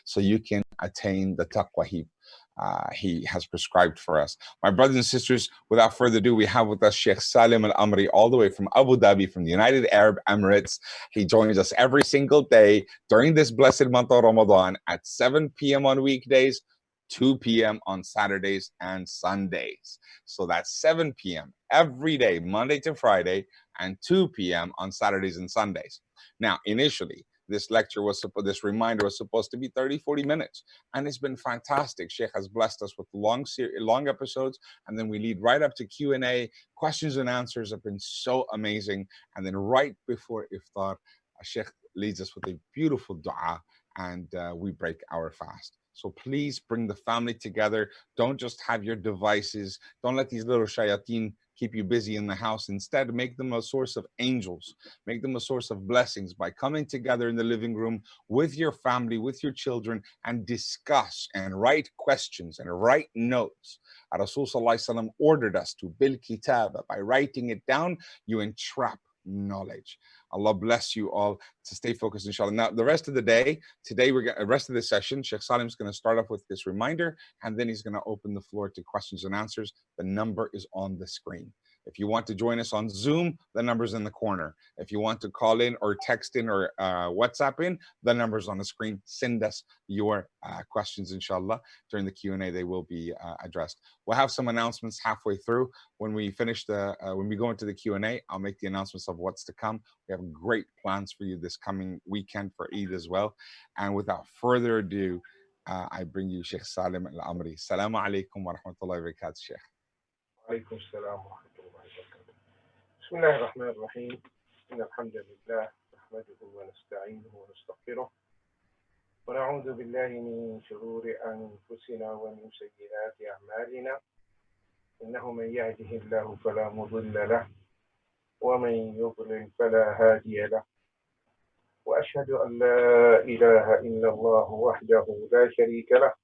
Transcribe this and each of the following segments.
so you can attain the taqwa he has prescribed for us. My brothers and sisters, without further ado, we have with us Sheikh Salim Amry, all the way from Abu Dhabi, from the United Arab Emirates. He joins us every single day during this blessed month of Ramadan at 7 p.m. on weekdays, 2 p.m. on Saturdays and Sundays. So that's 7 p.m. every day, Monday to Friday, and 2 p.m. on Saturdays and Sundays. Now, initially, this reminder was supposed to be 30-40 minutes, and it's been fantastic. Sheikh has blessed us with long episodes, and then we lead right up to Q&A. Questions and answers have been so amazing, and then right before iftar, Sheikh leads us with a beautiful dua, and we break our fast. So please bring the family together. Don't just have your devices. Don't let these little shayateen keep you busy in the house. Instead, make them a source of angels. Make them a source of blessings by coming together in the living room with your family, with your children, and discuss and write questions and write notes. Rasul Sallallahu Alaihi Wasallam ordered us to bil kitaba. By writing it down, you entrap knowledge. Allah bless you all to stay focused, inshallah. Now, the rest of the day, today, the rest of this session, Sheikh Salim is going to start off with this reminder, and then he's going to open the floor to questions and answers. The number is on the screen. If you want to join us on Zoom, the number's in the corner. If you want to call in or text in or WhatsApp in, the number's on the screen. Send us your questions, inshallah. During the Q&A, they will be addressed. We'll have some announcements halfway through. When we finish when we go into the Q&A, I'll make the announcements of what's to come. We have great plans for you this coming weekend for Eid as well. And without further ado, I bring you Sheikh Salim Al-Amri. Assalamu alaikum wa rahmatullahi wa barakatuh, Sheikh. وعليكم السلام ورحمة الله وبركاته. بسم الله الرحمن الرحيم. إن الحمد لله نحمده ونستعينه ونستغفره ونعوذ بالله من شرور أنفسنا ومن سيئات أعمالنا. إنه من يهده الله فلا مضل له ومن يضلل فلا هادي له. وأشهد أن لا إله إلا الله وحده لا شريك له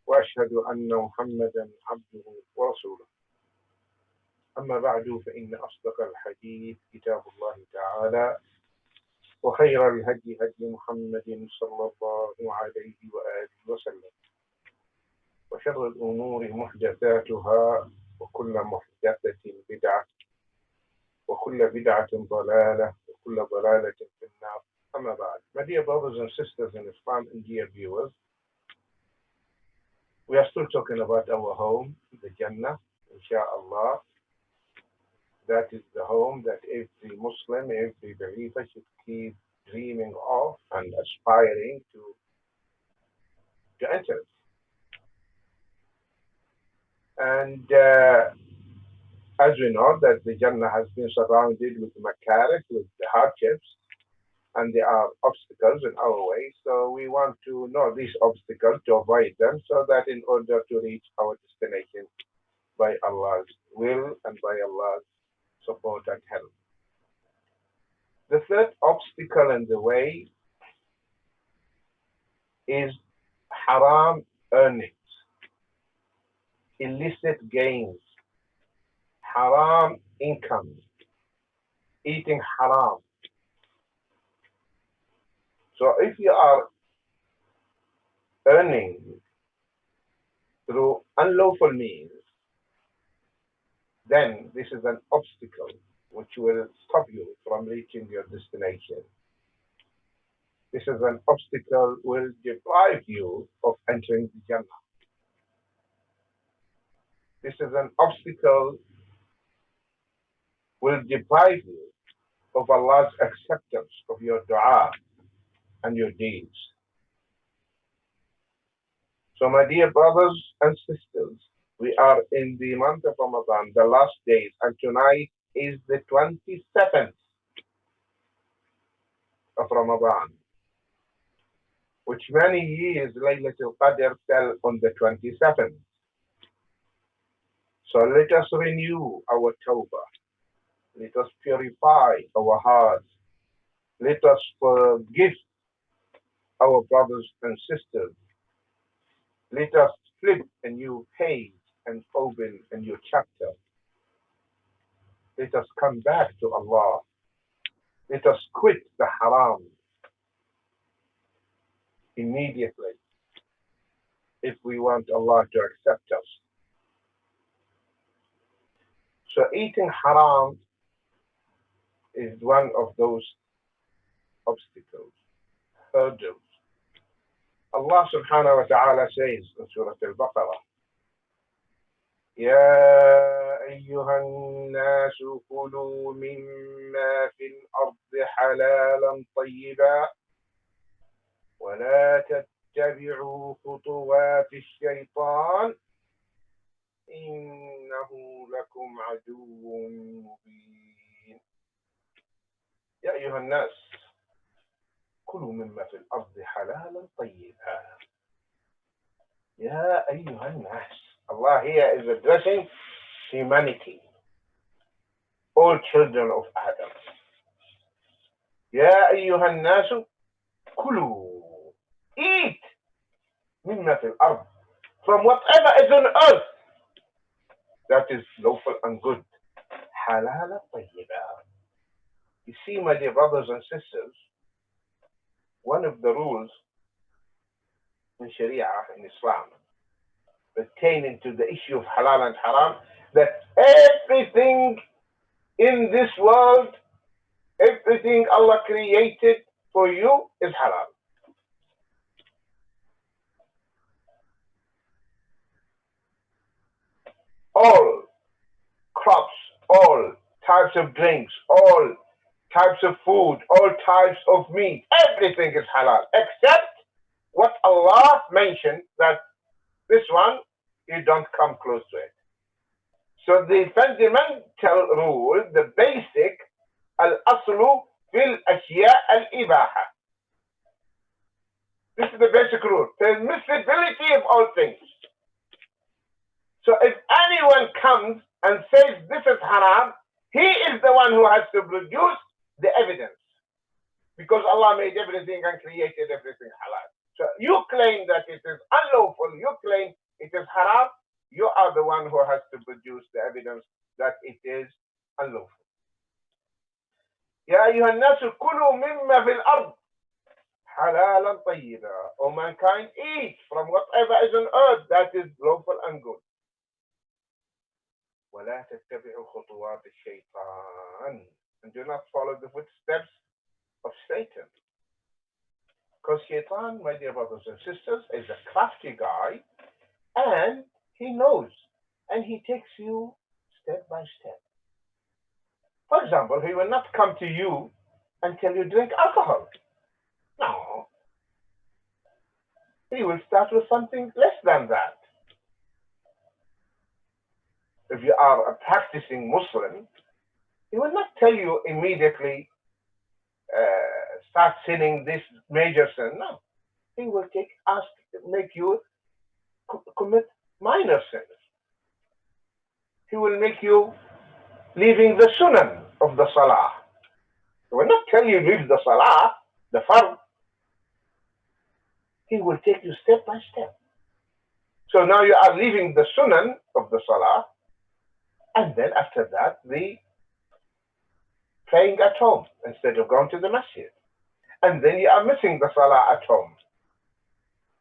وأشهد أن محمدا عبده ورسوله. أما بعد فإن أصدق الحديث كتاب الله تعالى وخير الهدي هدي محمد صلى الله عليه وآله وسلم وشر الأمور محدثاتها وكل محدثة بدعة وكل بدعة ضلالة وكل ضلالة في النار. أما بعد. My dear brothers and sisters in Islam and dear viewers, we are still talking about our home, the Jannah, inshallah. That is the home that every Muslim, every believer should keep dreaming of and aspiring to enter. And as we know that the Jannah has been surrounded with makarih, with the hardships, and there are obstacles in our way. So we want to know these obstacles, to avoid them, so that in order to reach our destination by Allah's will and by Allah's support and help. The third obstacle in the way is haram earnings, illicit gains, haram income, eating haram. So if you are earning through unlawful means, then this is an obstacle which will stop you from reaching your destination. This is an obstacle will deprive you of entering the Jannah. This is an obstacle will deprive you of Allah's acceptance of your dua and your deeds. So my dear brothers and sisters, we are in the month of Ramadan, the last days, and tonight is the 27th of Ramadan, which many years Laylatul Qadr fell on the 27th. So let us renew our tawbah. Let us purify our hearts. Let us forgive our brothers and sisters. Let us flip a new page and open a new chapter. Let us come back to Allah. Let us quit the haram. immediately if we want Allah to accept us. So eating haram is one of those obstacles, hurdles. Allah subhanahu wa ta'ala says in Surah Al-Baqarah, يا أيها الناس كلوا مما في الأرض حلالا طيبا ولا تتبعوا خطوات الشيطان إنه لكم عدو مبين. يا أيها الناس كلوا مما في الأرض حلالا طيبا. يا أيها الناس. Allah here is addressing humanity, all children of Adam. يا أيها الناس كلوا, eat مما في الأرض, from whatever is on earth that is lawful and good. حلالا طيبا. You see, my dear brothers and sisters, one of the rules in Sharia, in Islam, pertaining to the issue of halal and haram, that everything in this world, everything Allah created for you is halal. All crops, all types of drinks, all types of food, all types of meat, everything is halal, except what Allah mentioned, that this one, you don't come close to it. So the fundamental rule, the basic, al-aslu fil ashya al-ibaha. This is the basic rule, permissibility of all things. So if anyone comes and says this is haram, he is the one who has to produce the evidence. Because Allah made everything and created everything halal. So you claim that it is unlawful, you claim it is haram, you are the one who has to produce the evidence that it is unlawful. يا أيها الناس كلوا مما في الأرض حلالا طيبا. O mankind, eat from whatever is on earth that is lawful and good. ولا تتبعوا خطوات الشيطان. And do not follow the footsteps of Satan. Because Shaitan, my dear brothers and sisters, is a crafty guy, and he knows, and he takes you step by step. For example, he will not come to you until you drink alcohol. No. He will start with something less than that. If you are a practicing Muslim, he will not tell you immediately, start sinning this major sin. No. He will make you commit minor sins. He will make you leaving the sunan of the salah. He will not tell you leave the salah, the fard. He will take you step by step. So now you are leaving the sunan of the salah, and then after that, the praying at home instead of going to the masjid. And then you are missing the salah at home.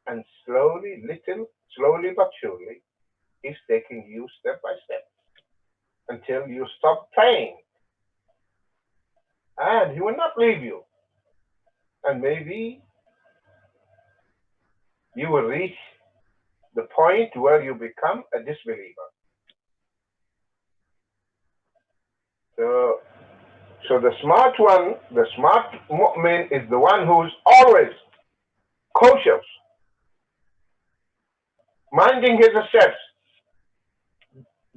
And slowly but surely, he's taking you step by step until you stop praying. And he will not leave you. And maybe you will reach the point where you become a disbeliever. So the smart one, the smart mu'min is the one who's always cautious, minding his steps,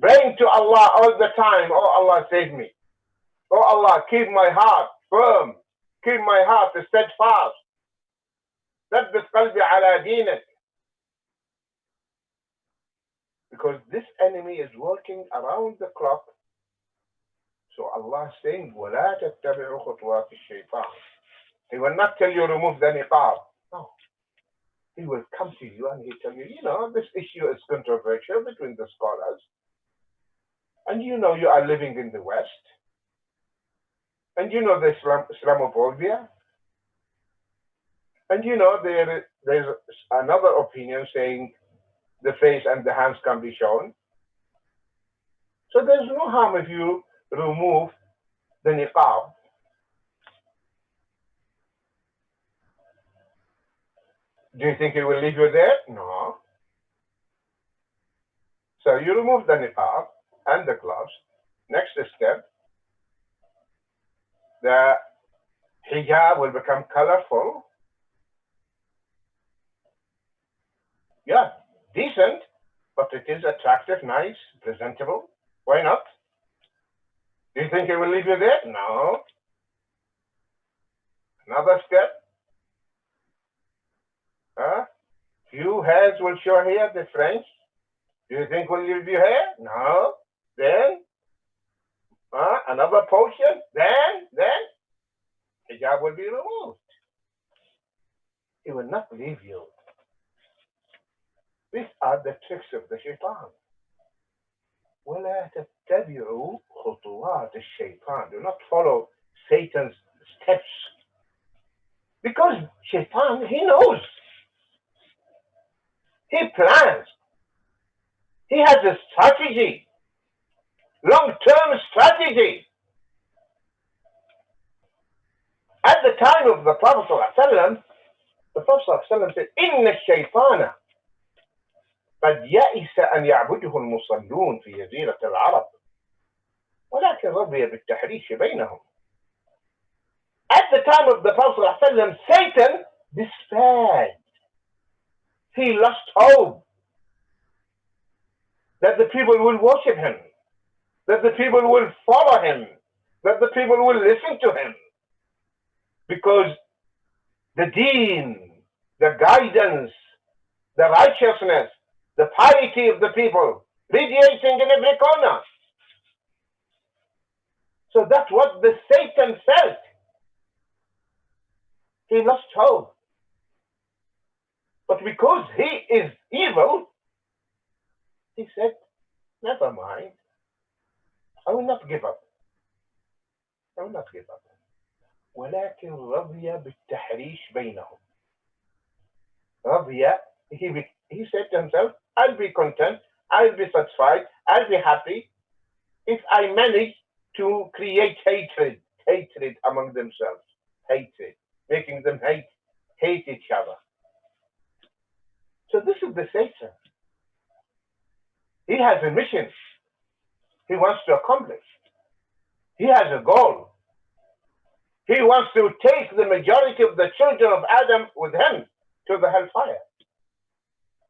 praying to Allah all the time. Oh Allah, save me. Oh Allah, keep my heart firm, keep my heart steadfast. ثبت قلبي على دينك. Because this enemy is working around the clock. So Allah is saying, وَلَا تَتَّبِعُوا خُطُوَاتِ الشَّيْطَانِ. He will not tell you remove the niqab. No. He will come to you and he'll tell you, this issue is controversial between the scholars. And you are living in the West. And the Islamophobia. And there there's another opinion saying the face and the hands can be shown. So there's no harm if you remove the niqab. Do you think it will leave you there? No. So you remove the niqab and the gloves. Next step, the hijab will become colorful. Yeah, decent, but it is attractive, nice, presentable. Why not? Do you think it will leave you there? No. Another step. Few hairs will show here, the French. Do you think will leave you here? No. Then, another portion. Then, hijab will be removed. It will not leave you. These are the tricks of the shaitan. ولا تتبعوا خطوات الشيطان. Do not follow Satan's steps. Because shaitan, he knows. He plans. He has a strategy. Long-term strategy. At the time of the Prophet ﷺ, the Prophet ﷺ said, إن الشيطان قد يئس أن يعبده المصلون في جزيرة العرب ولكن رضي بالتحريش بينهم. At the time of the Prophet ﷺ, Satan despaired. He lost hope that the people will worship him, that the people will follow him, that the people will listen to him. Because the deen, the guidance, the righteousness, the piety of the people radiating in every corner. So that's what the Satan felt. He lost hope. But because he is evil, he said, never mind. I will not give up. I will not give up. ولكن رضي بالتحريش بينهم. رضي, he said to himself, I'll be content, I'll be satisfied, I'll be happy if I manage to create hatred among themselves. Hatred, making them hate each other. So this is the Satan. He has a mission he wants to accomplish. He has a goal. He wants to take the majority of the children of Adam with him to the hellfire.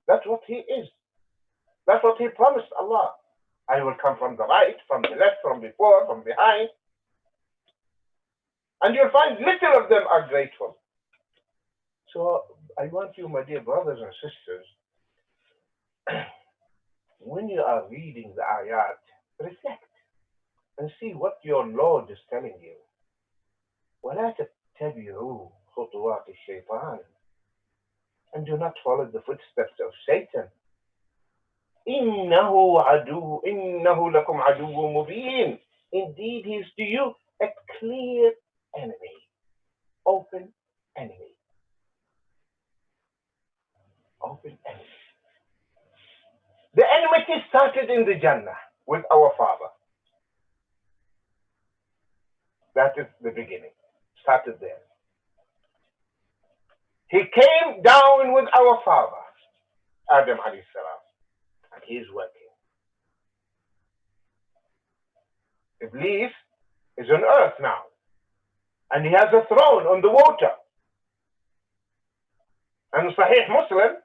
That's what he is. That's what he promised Allah. I will come from the right, from the left, from before, from behind. And you'll find little of them are grateful. So I want you, my dear brothers and sisters, when you are reading the ayat, reflect and see what your Lord is telling you. وَلَا تَتَّبِعُوا خُطُوَاتِ الشَّيْطَانِ. And do not follow the footsteps of Satan. إِنَّهُ لَكُمْ عَدُوٌّ مُبِينٌ. Indeed, he is to you a clear enemy, open enemy. Open enemy. The enmity started in the Jannah with our Father. That is the beginning. Started there. He came down with our father, Adam alayhi salam, and he is working. Iblis is on earth now, and he has a throne on the water. And Sahih Muslim,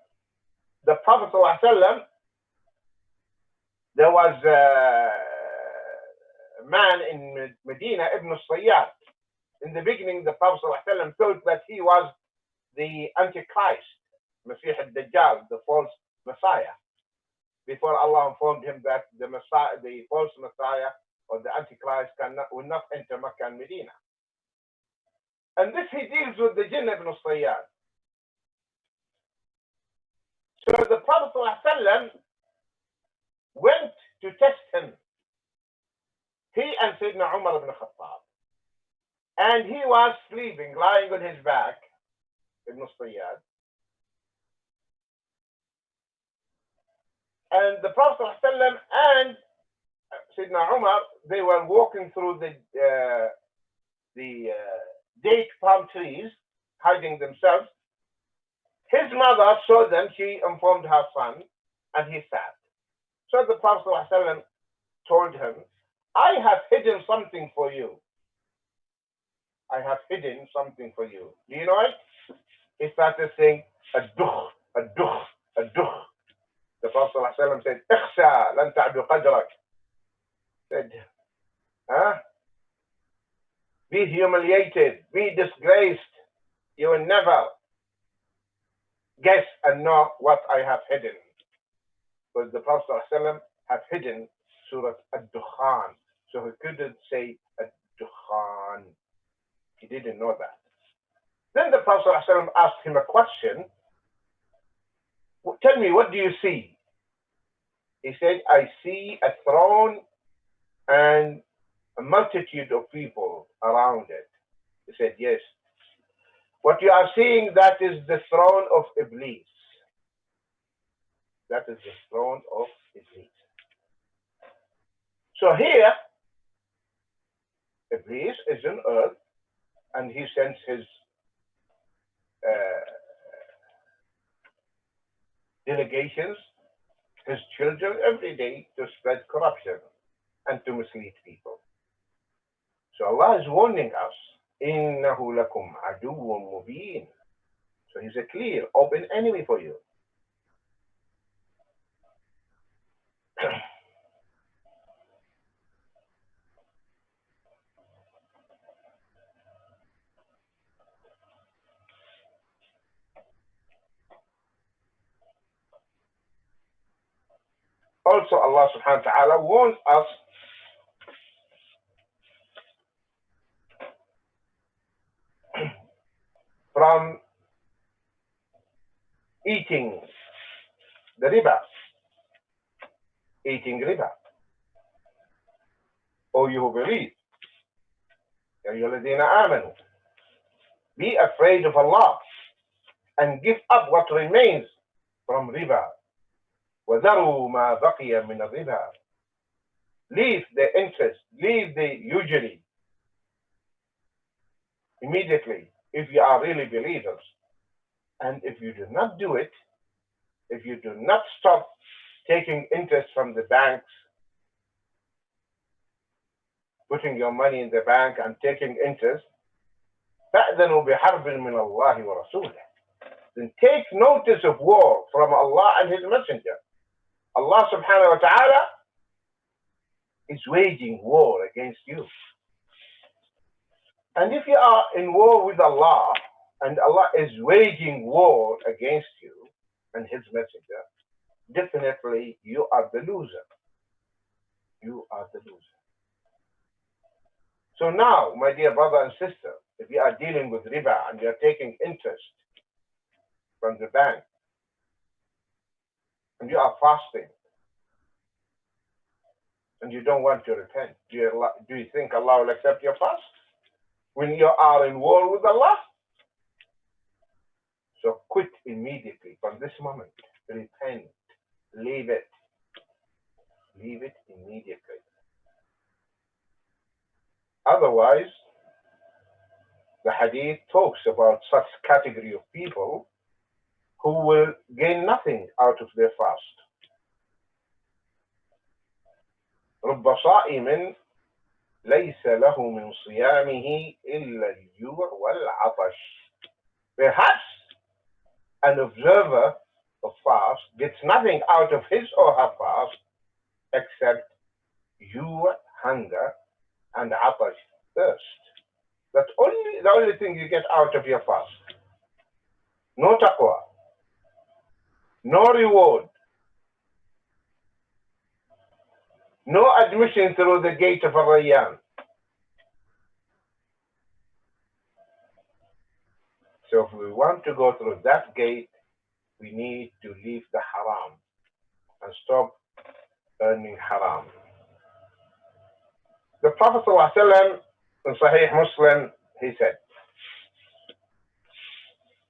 the Prophet ﷺ, there was a man in Medina, Ibn al-Sayyad. In the beginning, the Prophet ﷺ thought that he was the Antichrist, Masih al-Dajjal, the false Messiah, before Allah informed him that the Messiah, the false Messiah or the Antichrist will not enter Makkah and Medina. And this he deals with the Jinn Ibn al-Sayyad. So the Prophet ﷺ went to test him. He and Sayyidina Umar ibn Khattab. And he was sleeping, lying on his back, Ibn Sayyad. And the Prophet ﷺ and Sayyidina Umar, they were walking through the date palm trees, hiding themselves. His mother saw them, she informed her son, and he sat. So the Prophet ﷺ told him, I have hidden something for you. I have hidden something for you. Do you know it? He started saying, Ad-dukh, ad-dukh, ad-dukh. The Prophet ﷺ said, Ikhsha, lan ta'du qadrak. Said, be humiliated, be disgraced. You will never guess and know what I have hidden. Because the Prophet ﷺ have hidden Surah Ad-Dukhan. So he couldn't say Ad-Dukhan. He didn't know that. Then the Prophet ﷺ asked him a question. Tell me, what do you see? He said, I see a throne and a multitude of people around it. He said, yes. What you are seeing, that is the throne of Iblis. That is the throne of Iblis. So here, Iblis is on earth, and he sends his delegations, his children every day to spread corruption and to mislead people. So Allah is warning us, إِنَّهُ لَكُمْ عَدُوٌّ مُبِينٌ. So he's a clear, open enemy for you. Also, Allah subhanahu wa ta'ala warns us from eating the riba. Eating riba. O you who believe, يا أيها الذين آمنوا, be afraid of Allah and give up what remains from riba. وَذَرُوا مَا بَقِيَ مِنَ الرِّبَا. Leave the interest, leave the usury immediately if you are really believers. And if you do not do it, if you do not stop taking interest from the banks, putting your money in the bank and taking interest, فَأْذَنُوا بِحَرْبٍ مِّنَ اللَّهِ وَرَسُولِهِ. Then take notice of war from Allah and His Messenger. Allah subhanahu wa ta'ala is waging war against you. And if you are in war with Allah, and Allah is waging war against you and His Messenger, definitely you are the loser. You are the loser. So now, my dear brother and sister, if you are dealing with riba and you are taking interest from the bank, and you are fasting, and you don't want to repent, do you think Allah will accept your fast when you are in war with Allah? So quit immediately from this moment. Repent. Leave it. Leave it immediately. Otherwise, the hadith talks about such category of people who will gain nothing out of their fast. رب صائم ليس له من صيامه إلا الجوع والعطش. Perhaps an observer of fast gets nothing out of his or her fast except hunger and atash, thirst. That's the only thing you get out of your fast. No taqwa, no reward, no admission through the gate of Ar-Rayyan. So if we want to go through that gate, we need to leave the haram and stop earning haram. The Prophet ﷺ in Sahih Muslim, he said,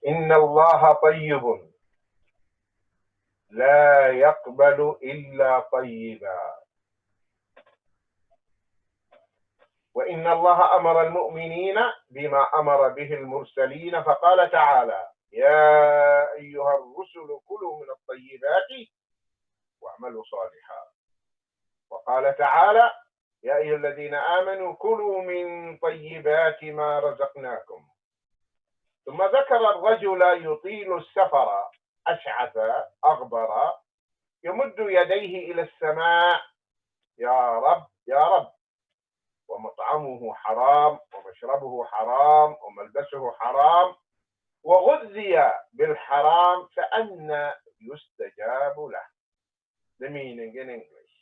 إِنَّ اللَّهَ طَيِّبٌ لا يقبل إلا طيبا. وإن الله أمر المؤمنين بما أمر به المرسلين فقال تعالى: يا أيها الرسل كلوا من الطيبات واعملوا صالحا. وقال تعالى: يا أيها الذين آمنوا كلوا من طيبات ما رزقناكم. ثم ذكر الرجل يطيل السفر أشعث أغبر يمد يديه إلى السماء: يا رب يا رب، ومطعمه حرام ومشربه حرام وملبسه حرام وغذي بالحرام فأنى يستجاب له. The meaning in English.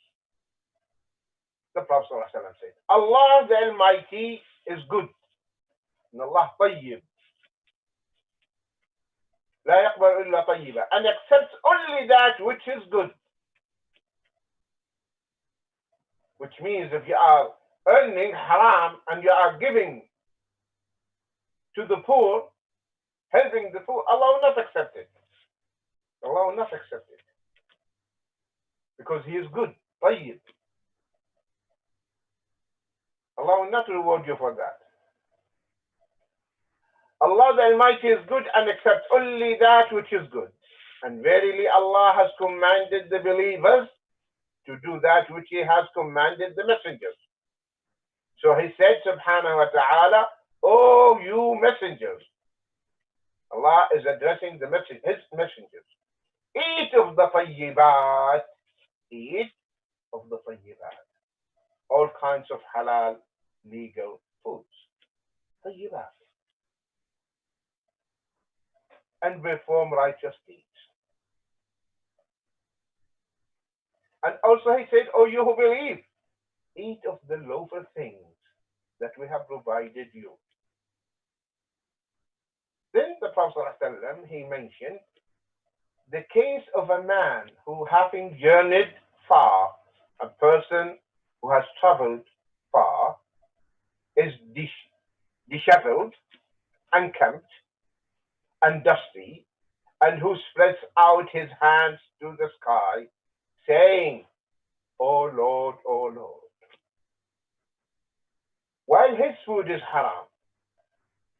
The Prophet ﷺ said, Allah the Almighty is good. And Allah طيب. لا يقبل إلا طيبا, and accepts only that which is good. Which means if you are earning haram and you are giving to the poor, helping the poor, Allah will not accept it. Allah will not accept it. Because He is good, طيب. Allah will not reward you for that. Allah the Almighty is good and accepts only that which is good. And verily Allah has commanded the believers to do that which He has commanded the messengers. So He said, subhanahu wa ta'ala, "Oh, you messengers." Allah is addressing His messengers. Eat of the tayyibat. Eat of the tayyibat. All kinds of halal, legal foods. Tayyibat. And perform righteous deeds. And also He said, "Oh, you who believe, eat of the lawful things that we have provided you." Then the Prophet ﷺ, he mentioned the case of a man who, having journeyed far, a person who has traveled far, is disheveled, unkempt, and dusty, and who spreads out his hands to the sky, saying, "O Lord, O Lord," while his food is haram,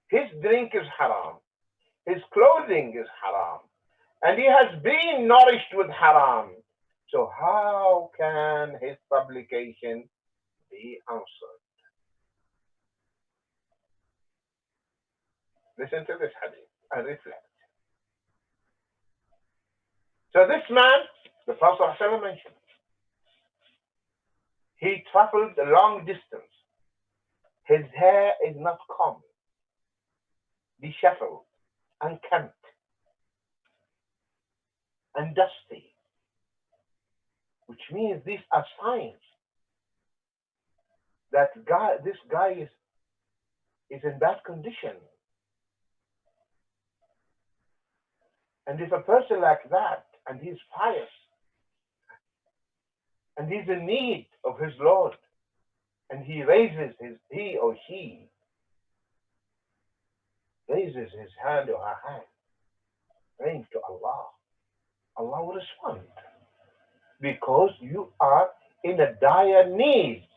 his drink is haram, his clothing is haram, and he has been nourished with haram. So how can his supplication be answered? Listen to this hadith and reflect. So this man, the Prophet ﷺ mentioned, he traveled a long distance. His hair is not combed, disheveled, unkempt, and dusty, which means these are signs that this guy is in bad condition. And if a person like that, and he's pious, and he's in need of his Lord, and he or she raises his hand or her hand, praying to Allah, Allah will respond. Because you are in a dire need.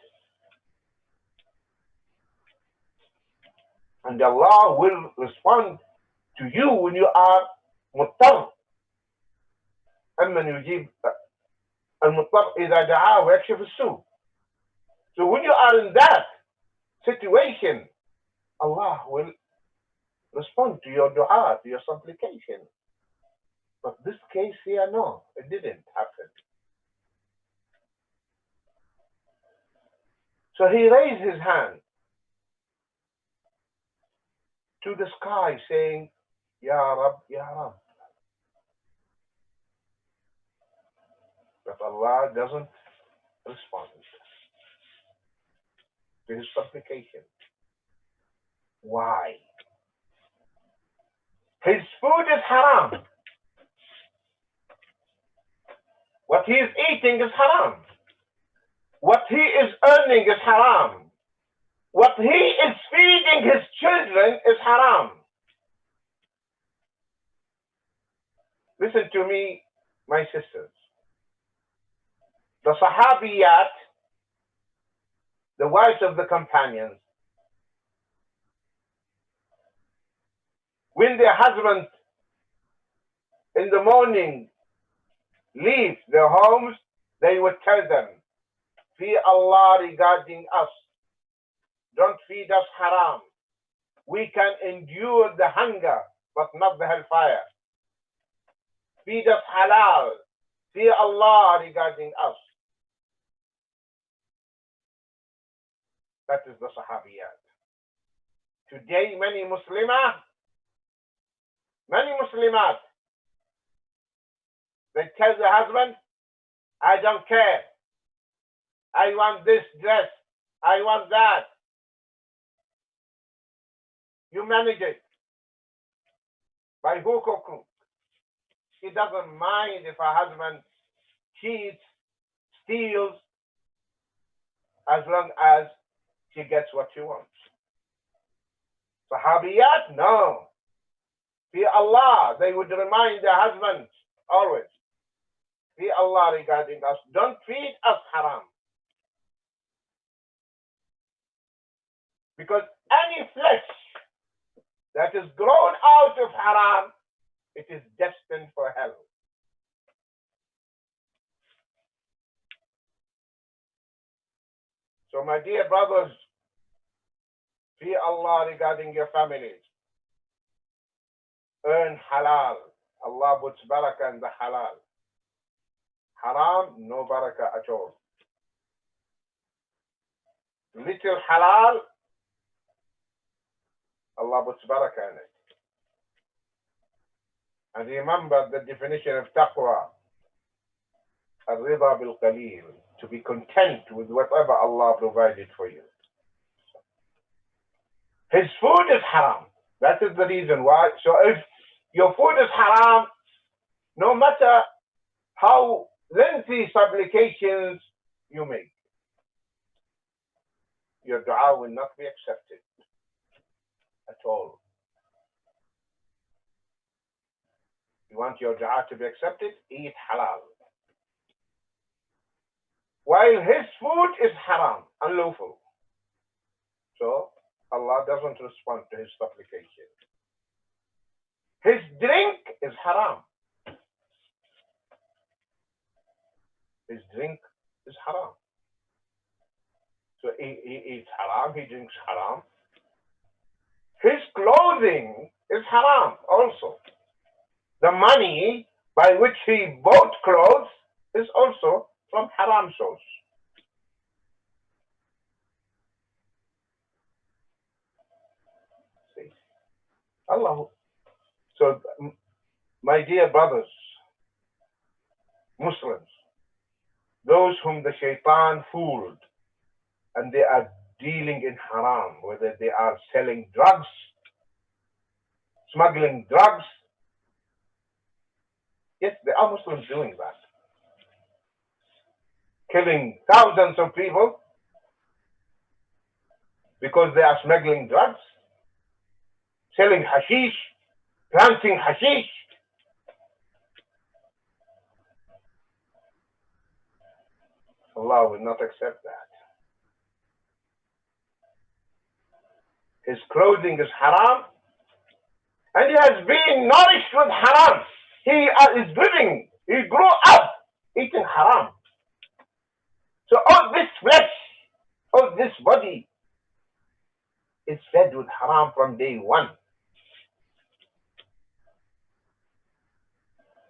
And Allah will respond to you when you are مضطر. أمن يجيب المضطر إذا دعاه ويكشف السوء. So when you are in that situation, Allah will respond to your dua, to your supplication. But this case here, no, it didn't happen. So he raised his hand to the sky saying, "Ya Rab, Ya Rab." But Allah doesn't respond to his supplication. Why? His food is haram. What he is eating is haram. What he is earning is haram. What he is feeding his children is haram. Listen to me my sisters, the Sahabiyat, the wives of the companions, when their husbands in the morning leave their homes, they would tell them, fear Allah regarding us. Don't feed us haram. We can endure the hunger, but not the hellfire. Feed us halal. Fear Allah regarding us. That is the Sahabiyat. Today, many Muslimat, they tell the husband, I don't care. I want this dress. I want that. You manage it. By hook or crook. She doesn't mind if her husband cheats, steals, as long as she gets what she wants. Sahabiyat, no. Fear Allah. They would remind their husbands always. Fear Allah regarding us. Don't feed us haram. Because any flesh that is grown out of haram, it is destined for hell. So my dear brothers, fear Allah regarding your families. Earn halal. Allah puts barakah in the halal. Haram, no barakah at all. Little halal, Allah puts barakah in it. And remember the definition of taqwa. Al-rida bil-qaleel. To be content with whatever Allah provided for you. His food is haram. That is the reason why. So if your food is haram, no matter how lengthy supplications you make, your dua will not be accepted at all. You want your dua to be accepted? Eat halal. While his food is haram, unlawful. So Allah doesn't respond to his supplication. His drink is haram. His drink is haram. So he eats haram, he drinks haram. His clothing is haram also. The money by which he bought clothes is also from haram source. See? Allah. So, my dear brothers, Muslims, those whom the shaitan fooled and they are dealing in haram, whether they are selling drugs, smuggling drugs. Yes, there are Muslims doing that. Killing thousands of people because they are smuggling drugs, selling hashish, planting hashish. Allah will not accept that. His clothing is haram, and he has been nourished with haram. He is living, he grew up eating haram. So all this flesh, all this body is fed with haram from day one.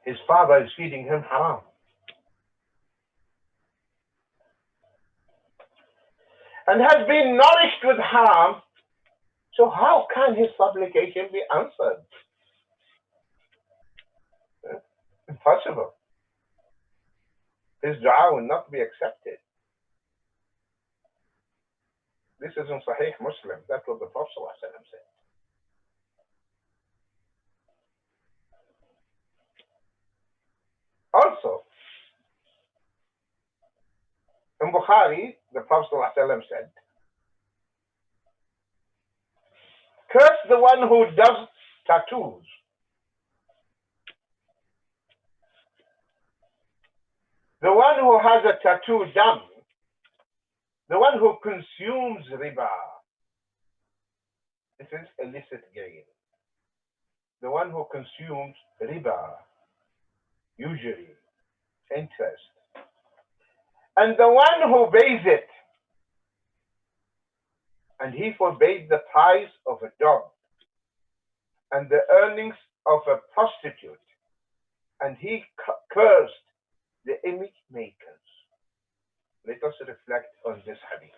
His father is feeding him haram. And has been nourished with haram. So how can his supplication be answered? Impossible. His dua will not be accepted. This is in Sahih Muslim. That's what the Prophet said. Also, in Bukhari, the Prophet said, curse the one who does tattoos. The one who has a tattoo done, the one who consumes riba, this is illicit gain. The one who consumes riba, usually interest, and the one who pays it, and he forbade the price of a dog and the earnings of a prostitute, and he cursed the image makers. Let us reflect on this hadith.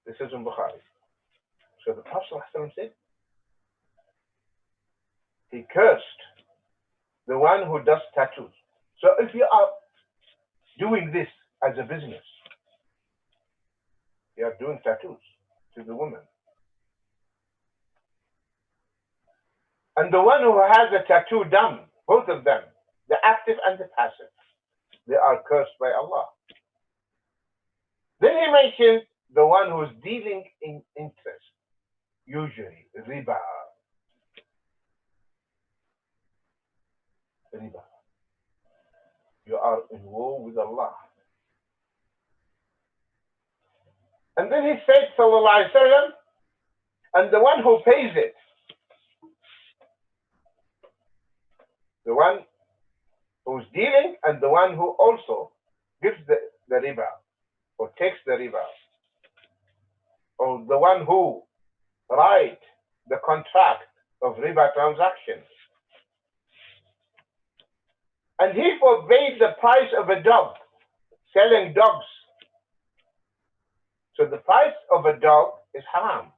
This is in Bukhari. So the Prophet ﷺ said, he cursed the one who does tattoos. So if you are doing this as a business, you are doing tattoos to the woman, and the one who has a tattoo done, both of them, the active and the passive, they are cursed by Allah. Then he mentioned the one who is dealing in interest, usually riba. Riba. You are in war with Allah. And then he said, sallallahu alaihi wasallam, and the one who pays it, the one who's dealing and the one who also gives the riba or takes the riba, or the one who writes the contract of riba transactions. And he forbade the price of a dog, selling dogs. So the price of a dog is haram.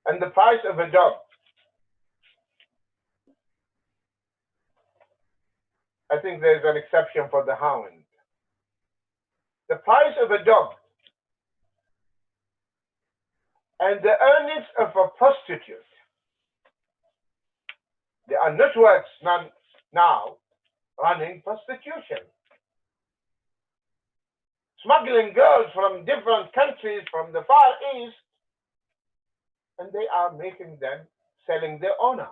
And the price of a dog, I think there's an exception for the hound. The price of a dog and the earnings of a prostitute, there are networks now running prostitution, smuggling girls from different countries from the Far East, and they are making them, selling their owner,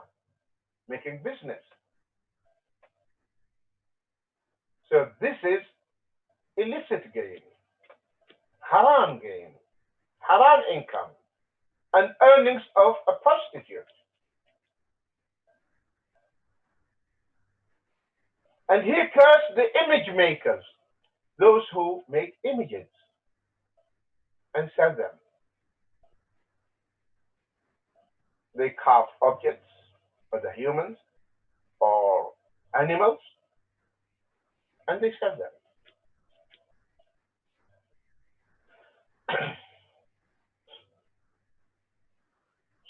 making business. So this is illicit gain, haram income, and earnings of a prostitute. And he cursed the image makers, those who make images and sell them. They carve objects, whether humans or animals, and they sell them.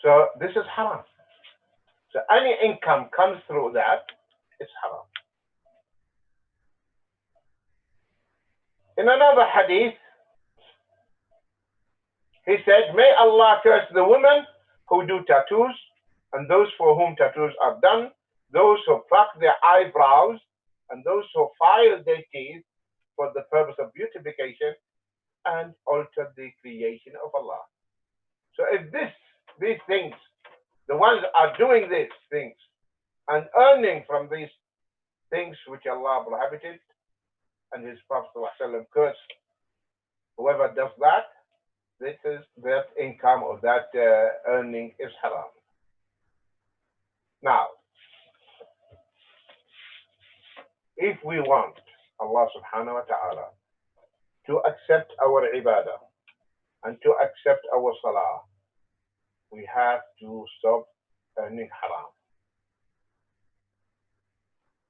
So this is haram. So any income comes through that, it's haram. In another hadith, he said, may Allah curse the women who do tattoos and those for whom tattoos are done, those who pluck their eyebrows and those who file their teeth for the purpose of beautification and alter the creation of Allah. So if these things, the ones are doing these things and earning from these things which Allah prohibited and His Prophet ﷺ cursed, whoever does that, that income or that earning is haram. Now, if we want Allah subhanahu wa ta'ala to accept our ibadah and to accept our salah, we have to stop earning haram.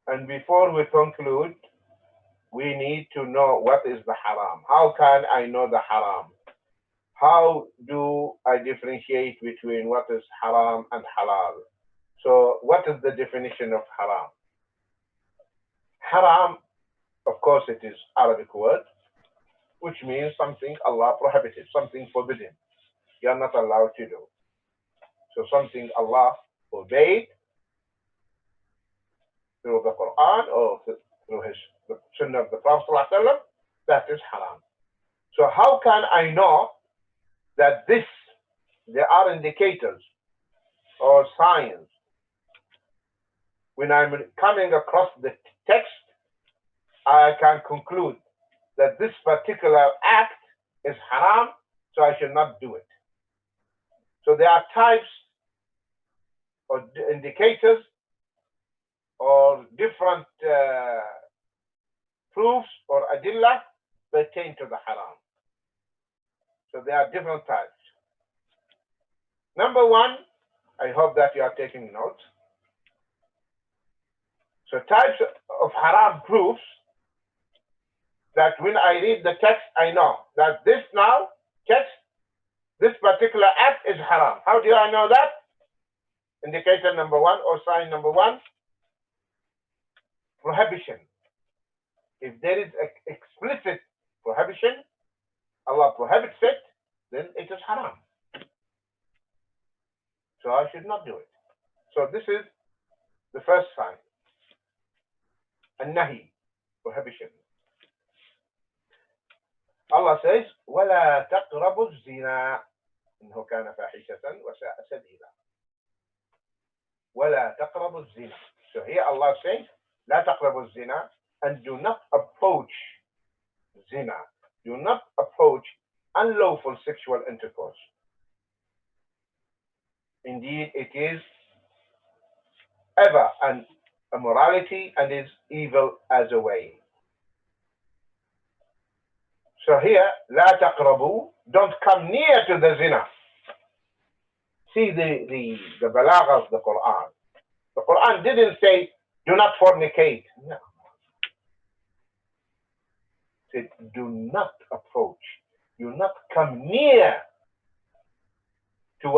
And before we conclude, we need to know what is the haram. How can I know the haram? How do I differentiate between what is haram and halal? So what is the definition of haram? Haram, of course, it is Arabic word, which means something Allah prohibited, something forbidden. You are not allowed to do. So something Allah forbade through the Quran or through the Sunnah of the Prophet ﷺ, that is haram. So how can I know that there are indicators or signs when I'm coming across the text, I can conclude that this particular act is haram, so I should not do it. So there are types or indicators or different proofs or adillah pertain to the haram. So there are different types. Number one, I hope that you are taking notes. So types of haram proofs that when I read the text, I know that this now text, this particular act is haram. How do I know that? Indicator number one or sign number one, prohibition. If there is an explicit prohibition, Allah prohibits it, then it is haram. So I should not do it. So this is the first sign. An-nahi, prohibition. Allah says, وَلَا تَقْرَبُوا الزِّنَا إِنَّهُ كَانَ فَاحِشَةً وَسَاءَ سَبِيلًا. وَلَا تَقْرَبُوا الزِّنَا. So here Allah says, لا تقربوا الزنا, and do not approach zina. Do not approach unlawful sexual intercourse. Indeed, it is ever an immorality and is evil as a way. So here, لا تقربوا, don't come near to the zina. See the balagha of the Quran. The Quran didn't say, do not fornicate. No. It said, do not approach. Do not come near to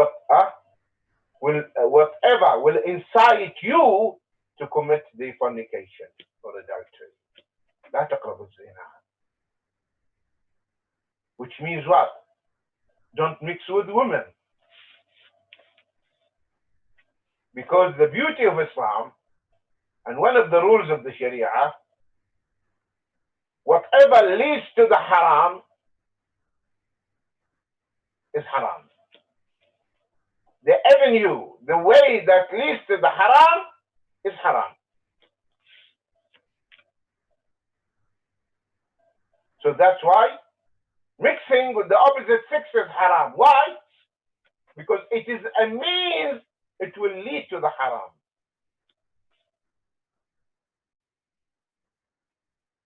whatever will incite you to commit the fornication or adultery. لا تقربوا الزنا. Which means what? Don't mix with women. Because the beauty of Islam, and one of the rules of the Sharia, whatever leads to the haram is haram. The avenue, the way that leads to the haram is haram. So that's why mixing with the opposite sex is haram. Why? Because it is a means, it will lead to the haram.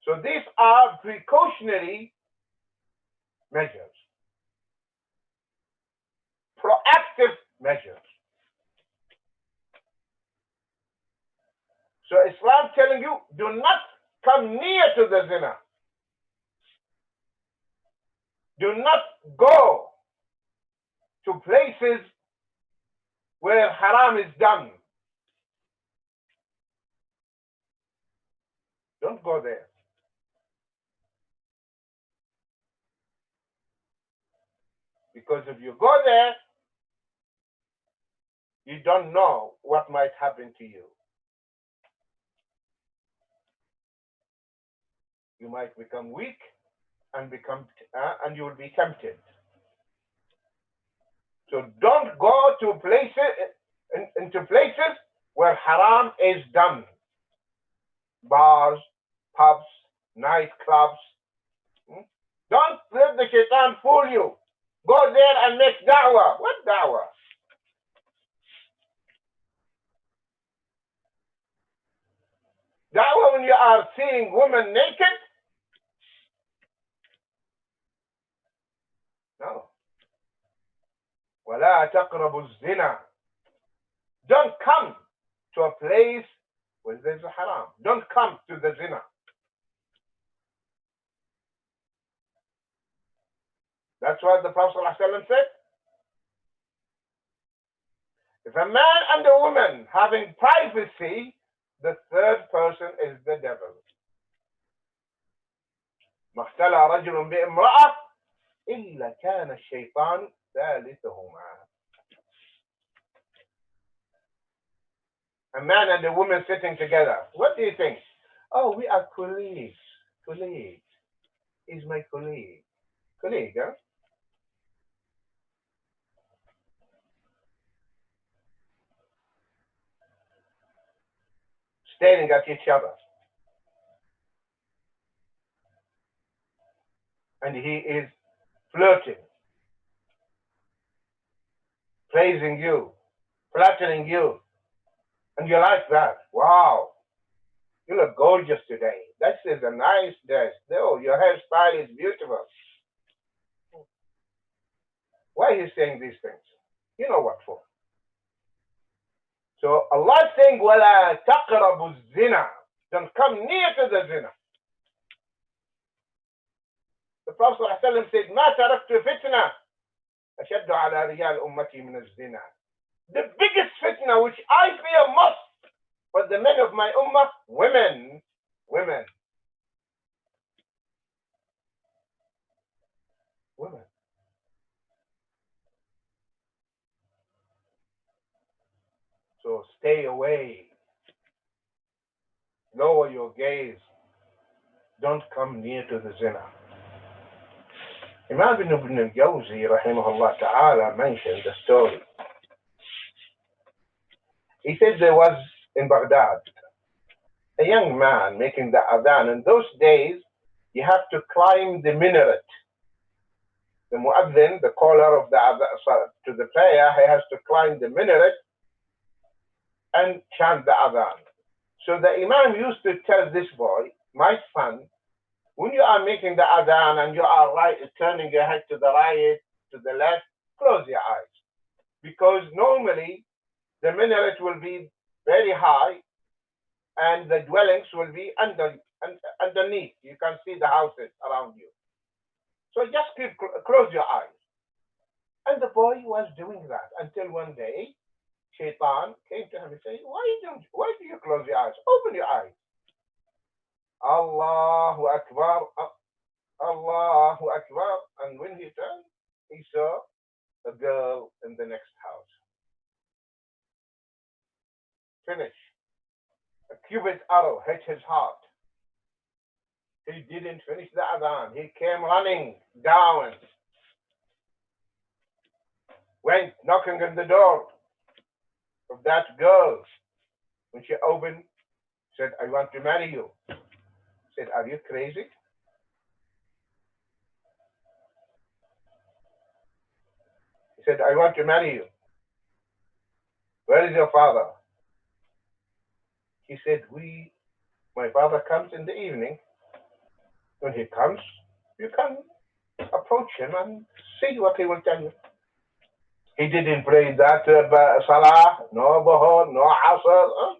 So these are precautionary measures, proactive measures. So Islam telling you, do not come near to the zina. Do not go to places where haram is done. Don't go there. Because if you go there, you don't know what might happen to you. You might become weak and you will be tempted. So don't go to into places where haram is done. Bars, pubs, nightclubs. Don't let the shaitan fool you. Go there and make da'wah. What da'wah? Da'wah when you are seeing women naked? No. وَلَا تَقْرَبُوا الزِّنَا. Don't come to a place where there's a haram. Don't come to the zina. That's what the Prophet ﷺ said. If a man and a woman having privacy, the third person is the devil. ما اختلى رجل بامرأة إلا كان الشيطان ثالثهما. A man and a woman sitting together. What do you think? Oh, we are colleagues. Colleagues. He's my colleague. colleague, huh? Staring at each other. And he is flirting, praising you, flattering you. And you like that. Wow, you look gorgeous today. This is a nice dress. Oh, your hairstyle is beautiful. Why is he saying these things? You know what for. So Allah is saying, وَلَا تَقْرَبُوا الزِّنَا. Don't come near to the zina. The Prophet ﷺ said, مَا تَرَكْتُ فِتْنَةً أَشَدُّ عَلَى رِجَالِ أُمَّتِي مِنَ الزِّنَا. The biggest fitna which I fear most for the men of my ummah, women. Women. Women. So stay away. Lower your gaze. Don't come near to the zina. Imam ibn al-Jawzi, rahimahullah ta'ala, mentioned the story. He said there was in Baghdad a young man making the adhan. In those days, you have to climb the minaret. The muaddin, the caller of the adhan, to the prayer, he has to climb the minaret and chant the adhan. So the imam used to tell this boy, my son, when you are making the adhan and you are turning your head to the right, to the left, close your eyes. Because normally the minaret will be very high and the dwellings will be underneath. You can see the houses around you. So just close your eyes. And the boy was doing that until one day, Shaitan came to him and said, why do you close your eyes? Open your eyes. Allahu Akbar, Allahu Akbar. And when he turned, he saw a girl in the next house. Finish. A cubit arrow hit his heart. He didn't finish the adhan. He came running down, went knocking on the door of that girl. When she opened, said, I want to marry you. Said, are you crazy? He said, I want to marry you. Where is your father? He said, my father comes in the evening. When he comes, you can approach him and see what he will tell you. He didn't pray that salah, no Dhuhr, no Asr.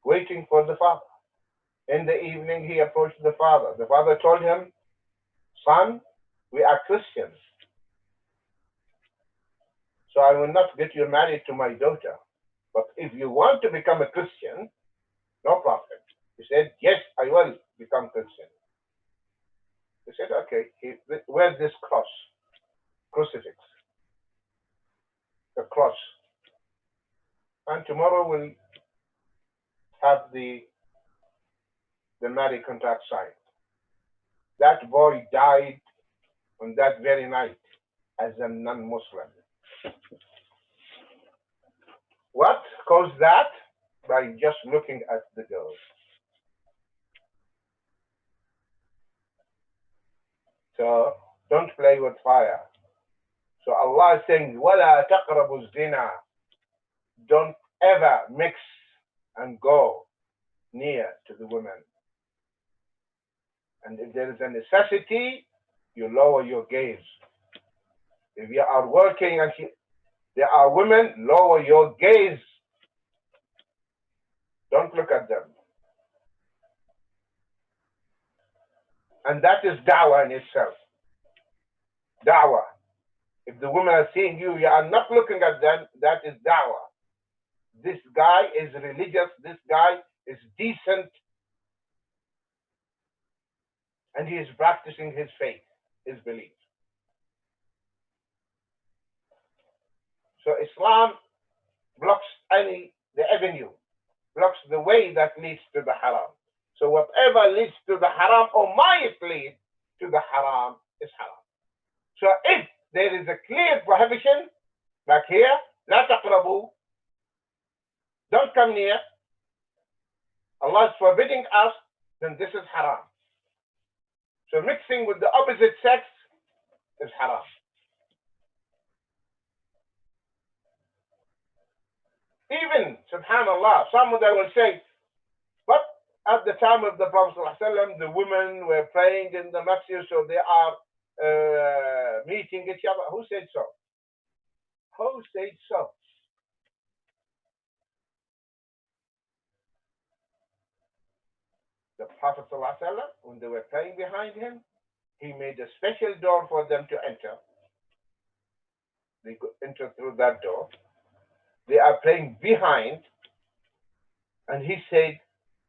Waiting for the father. In the evening, he approached the father. The father told him, son, we are Christians. So I will not get you married to my daughter. But if you want to become a Christian, no problem. He said, yes, I will become Christian. He said, okay, where's this cross? Crucifix. The cross. And tomorrow we'll have the marriage contract signed. That boy died on that very night as a non-Muslim. What caused that? By just looking at the girl. So don't play with fire. So Allah is saying, وَلَا تَقْرَبُوا الزِّنَا. Don't ever mix and go near to the women. And if there is a necessity, you lower your gaze. If you are working and there are women, lower your gaze. Don't look at them. And that is da'wah in itself. Da'wah. If the women are seeing you, you are not looking at them, that is da'wah. This guy is religious, this guy is decent, and he is practicing his faith, his belief. So Islam blocks the avenue blocks the way that leads to the haram. So whatever leads to the haram or might lead to the haram is haram. So if there is a clear prohibition, like here, لا تقربوا, don't come near, Allah is forbidding us, then this is haram. So mixing with the opposite sex is haram. Even, subhanallah, some of them will say, but at the time of the Prophet ﷺ, the women were praying in the masjid, so they are meeting each other. Who said so? Who said so? The Prophet ﷺ, when they were praying behind him, he made a special door for them to enter. They could enter through that door. They are praying behind, and he said,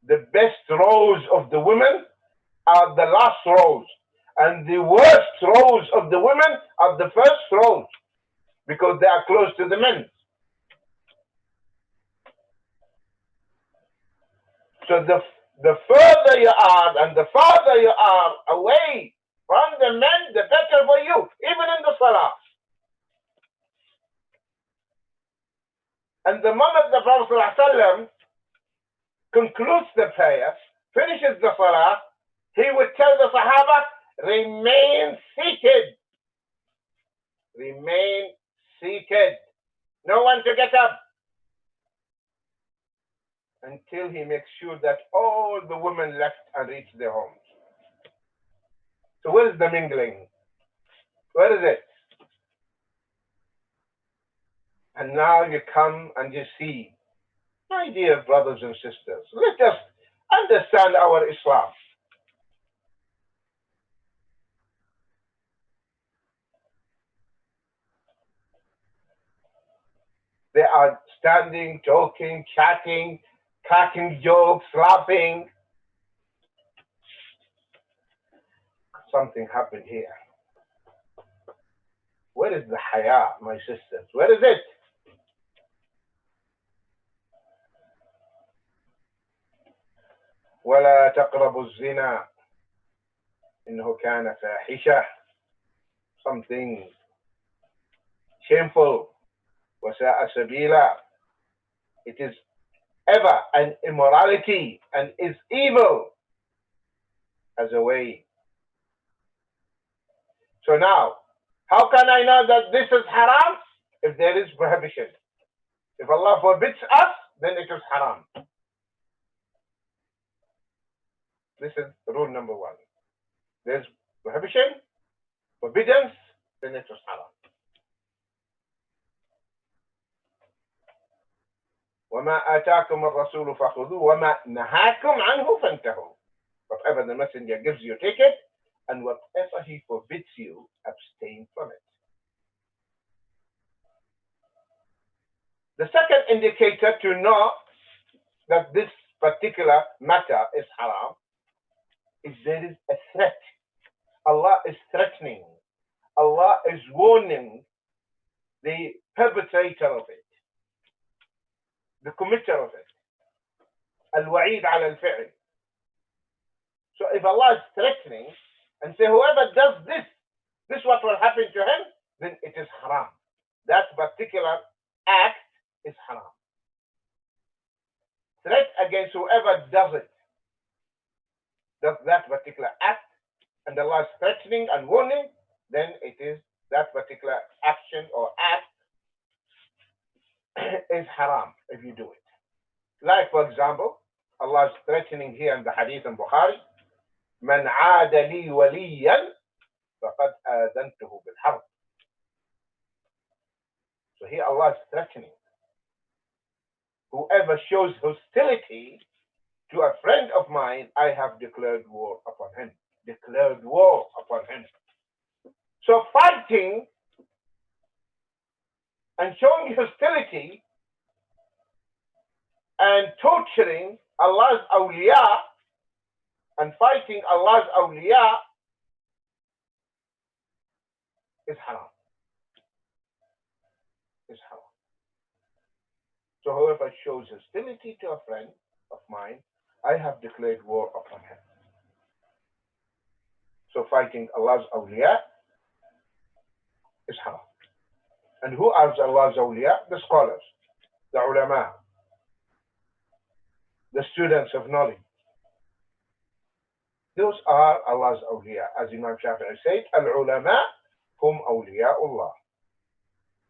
the best rows of the women are the last rows, and the worst rows of the women are the first rows, because they are close to the men. So the further you are and the farther you are away from the men, the better for you, even in the salah. And the moment the Prophet ﷺ concludes the prayer, finishes the salah, he would tell the Sahaba, remain seated. Remain seated. No one to get up. Until he makes sure that all the women left and reached their homes. So where is the mingling? Where is it? And now you come and you see, my dear brothers and sisters, let us understand our Islam. They are standing, talking, chatting, cracking jokes, laughing. Something happened here. Where is the haya, my sisters? Where is it? ولا تقربوا الزنا إنه كان فاحشة. Something shameful. وساء سبيلا. It is ever an immorality and is evil as a way. So now, how can I know that this is haram? If there is prohibition. If Allah forbids us, then it is haram. This is rule number one. There's prohibition, forbiddance, then it is haram. وَمَا آتَاكُمُ الرَّسُولُ فَخُذُوهُ وَمَا نَهَاكُمْ عَنْهُ فَانْتَهُوا. Whatever the messenger gives you, take it, and whatever he forbids you, abstain from it. The second indicator to know that this particular matter is haram is there is a threat. Allah is threatening. Allah is warning the perpetrator of it, the committer of it. Al-wa'id ala al-fi'l. So if Allah is threatening and say whoever does this, this is what will happen to him, then it is haram. That particular act is haram. Threat against whoever does it, does that particular act, and Allah is threatening and warning, then it is that particular action or act is haram if you do it. Like for example, Allah is threatening here in the hadith in Bukhari, من عاد لي وليا فقد آذنته بالحرب. So here Allah is threatening. Whoever shows hostility to a friend of mine, I have declared war upon him. Declared war upon him. So fighting and showing hostility and torturing Allah's awliya and fighting Allah's awliya is haram. Is haram. So whoever shows hostility to a friend of mine, I have declared war upon him. So fighting Allah's awliya is haram. And who are Allah's awliya? The scholars, the ulama, the students of knowledge. Those are Allah's awliya. As Imam Shafi'i said, al-ulama hum awliya'ullah.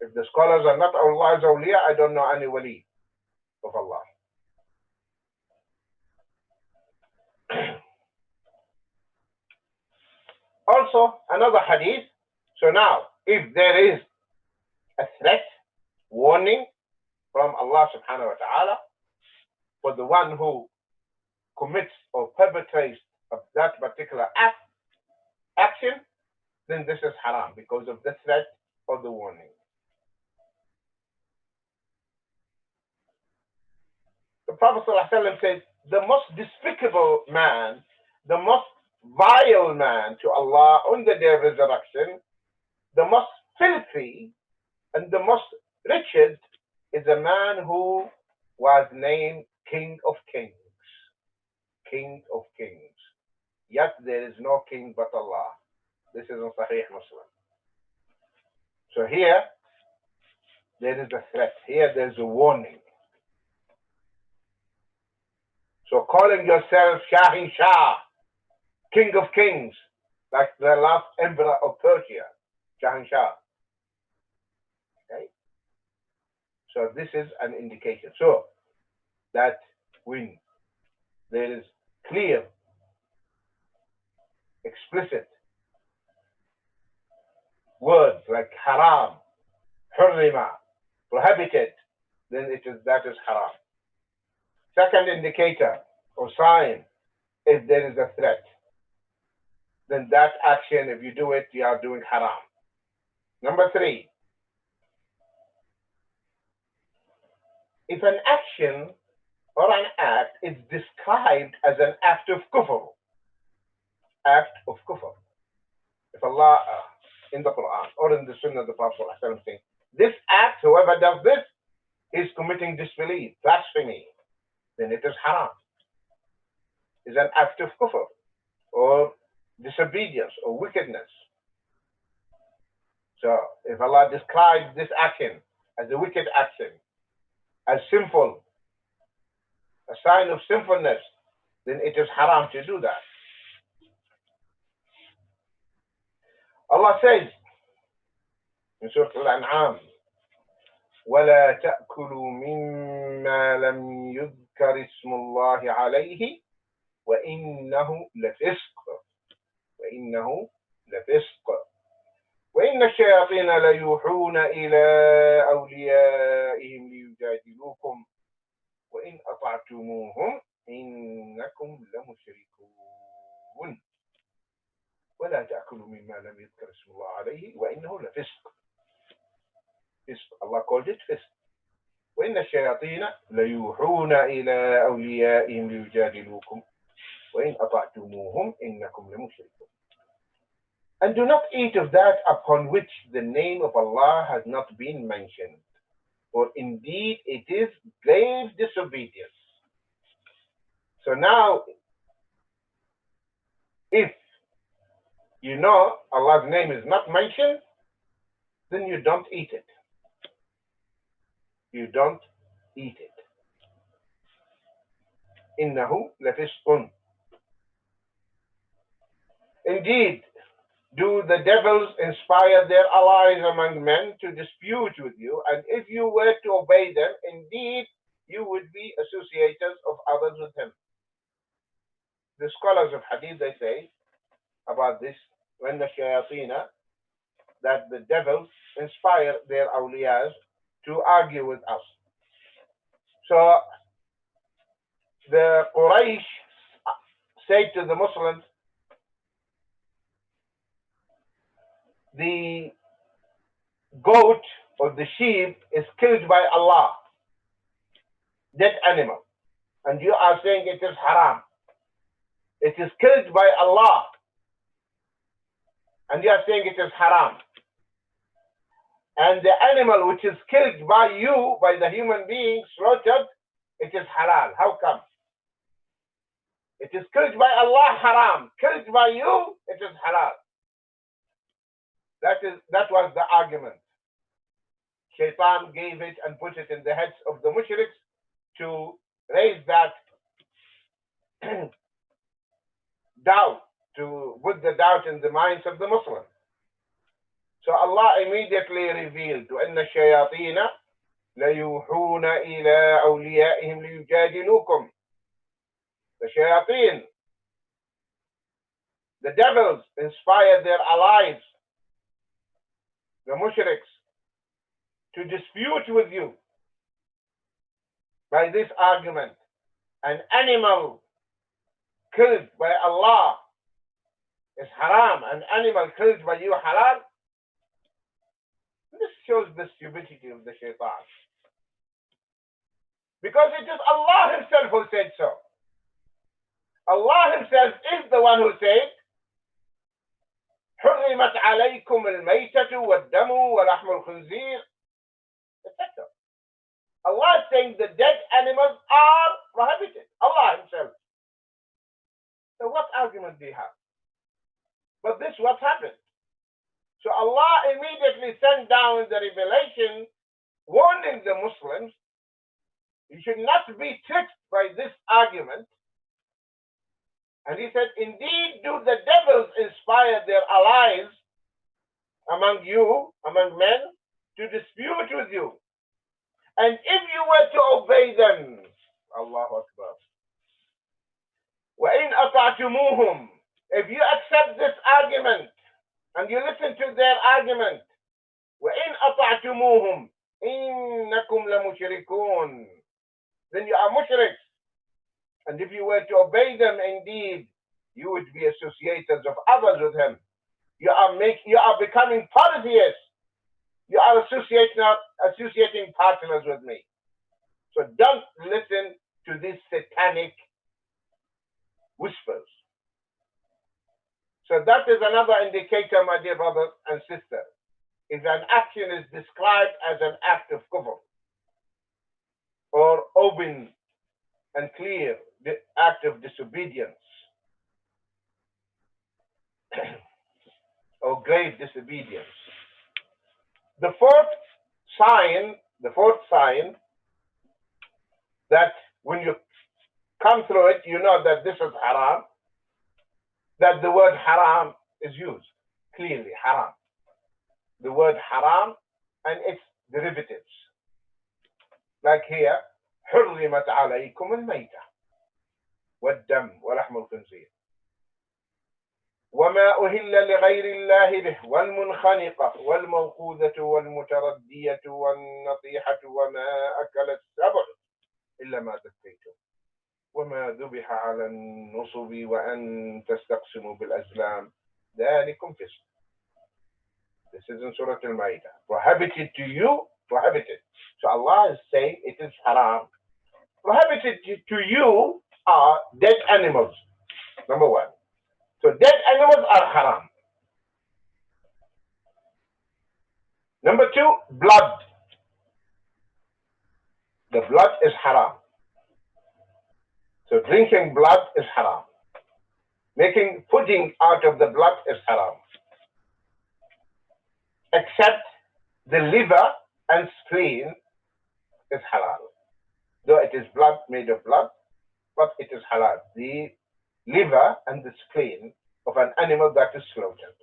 If the scholars are not Allah's awliya, I don't know any wali of Allah. Also, another hadith. So now, if there is a threat, warning from Allah subhanahu wa ta'ala for the one who commits or perpetrates of that particular action, then this is haram because of the threat or the warning. The Prophet ﷺ said, the most despicable man, the most vile man to Allah on the day of resurrection, the most filthy and the most wretched is a man who was named King of Kings. King of Kings. Yet there is no king but Allah. This is in Sahih Muslim. So here, there is a threat. Here, there is a warning. So calling yourself Shahin Shah, King of Kings, like the last emperor of Persia, Shahin Shah. Okay? So this is an indication. So that when there is clear, explicit words like haram, hurrima, prohibited, then that is haram. Second indicator or sign, if there is a threat, then that action, if you do it, you are doing haram. Number 3, if an action or an act is described as an act of kufr, if Allah in the Quran or in the Sunnah of the Prophet saying, this act, whoever does this is committing disbelief, blasphemy, then it is haram. It's an act of kufr or disobedience or wickedness. So if Allah describes this action as a wicked action, as sinful, a sign of sinfulness, then it is haram to do that. Allah says in Surah Al-An'am, وَلَا تَأْكُلُوا مِمَّا لَمْ يُذْكَرِ اسْمُ اللَّهِ عَلَيْهِ وَإِنَّهُ لَفِسْقٌ وَإِنَّ الشَّيَاطِينَ لَيُوحُونَ إِلَىٰ أَوْلِيَائِهِمْ لِيُجَادِلُوكُمْ وَإِنْ أَطَعْتُمُوهُمْ إِنَّكُمْ لَمُشْرِكُونَ ولا تأكلوا مما لم يذكر اسم الله عليه وإنه لفسق. Allah called it fisq. وإن الشياطين ليوحون إلى أوليائهم ليجادلوكم وإن أطعتموهم إنكم لمشركون. And do not eat of that upon which the name of Allah has not been mentioned, for indeed it is grave disobedience. So now, if you know Allah's name is not mentioned, then you don't eat it. You don't eat it. إِنَّهُ لَفِسْقٌ. Indeed, do the devils inspire their allies among men to dispute with you, and if you were to obey them, indeed you would be associators of others with him. The scholars of hadith, they say about this, when the shayateen, that the devils inspire their awliyas to argue with us. So the Quraysh said to the Muslims, the goat or the sheep is killed by Allah, dead animal, and you are saying it is haram. It is killed by Allah, and you are saying it is haram. and the animal which is killed by you, by the human being, slaughtered, it is halal. How come? It is killed by Allah, haram. Killed by you, it is halal. That was the argument. Shaitan gave it and put it in the heads of the mushriks to raise that doubt, to put the doubt in the minds of the Muslims. So Allah immediately revealed, وَإِنَّ الشَّيَاطِينَ لَيُوحُونَ إِلَىٰ أَوْلِيَائِهِمْ لِيُجَادِلُوكُمْ. The shayateen, the devils, inspire their allies, the mushriks, to dispute with you by this argument. An animal killed by Allah is haram, an animal killed by you halal. This shows the stupidity of the shaitan. Because it is Allah himself who said so. Allah himself is the one who said, حُرِّمَتْ عَلَيْكُمُ الْمَيْتَةُ وَالدَّمُ وَلَحْمُ الْخِنْزِيرِ, etc. Allah is saying the dead animals are prohibited. Allah himself. So what argument do you have? But this is what happened. So Allah immediately sent down the revelation warning the Muslims, you should not be tricked by this argument. And he said, indeed do the devils inspire their allies among you, among men, to dispute with you. And if you were to obey them, Allahu Akbar, وَإِنْ أَطَعْتُمُوهُمْ, if you accept this argument and you listen to their argument, وَإِنْ أَطَعْتُمُوهُمْ إِنَّكُمْ لَمُشْرِكُونَ, then you are mushriks. And if you were to obey them, indeed, you would be associators of others with him. You are becoming polytheists. You are associating partners with me. So don't listen to these satanic whispers. So that is another indicator, my dear brothers and sisters. If an action is described as an act of kufr, or open and clear the act of disobedience, or grave disobedience. The fourth sign that when you come through it, you know that this is haram, that the word haram is used clearly, haram. The word haram and its derivatives. Like here, حرمت عليكم الميتة والدم ولحم الخنزير وما أهل لغير الله به والمنخنقة والموقوذة والمتردية والنطيحة وما أكل السبع إلا ما ذكيتم وما ذبح على النصب وأن تستقسموا بالأزلام ذلكم فسق. This is in Surah Al-Ma'idah. Prohibited to you, prohibited. So Allah is saying it is haram. Prohibited to you are dead animals, number one. So dead animals are haram. Number two, blood. The blood is haram. So drinking blood is haram. Making pudding out of the blood is haram. Except the liver and spleen is halal. Though it is blood made of blood, but it is halal. The liver and the spleen of an animal that is slaughtered.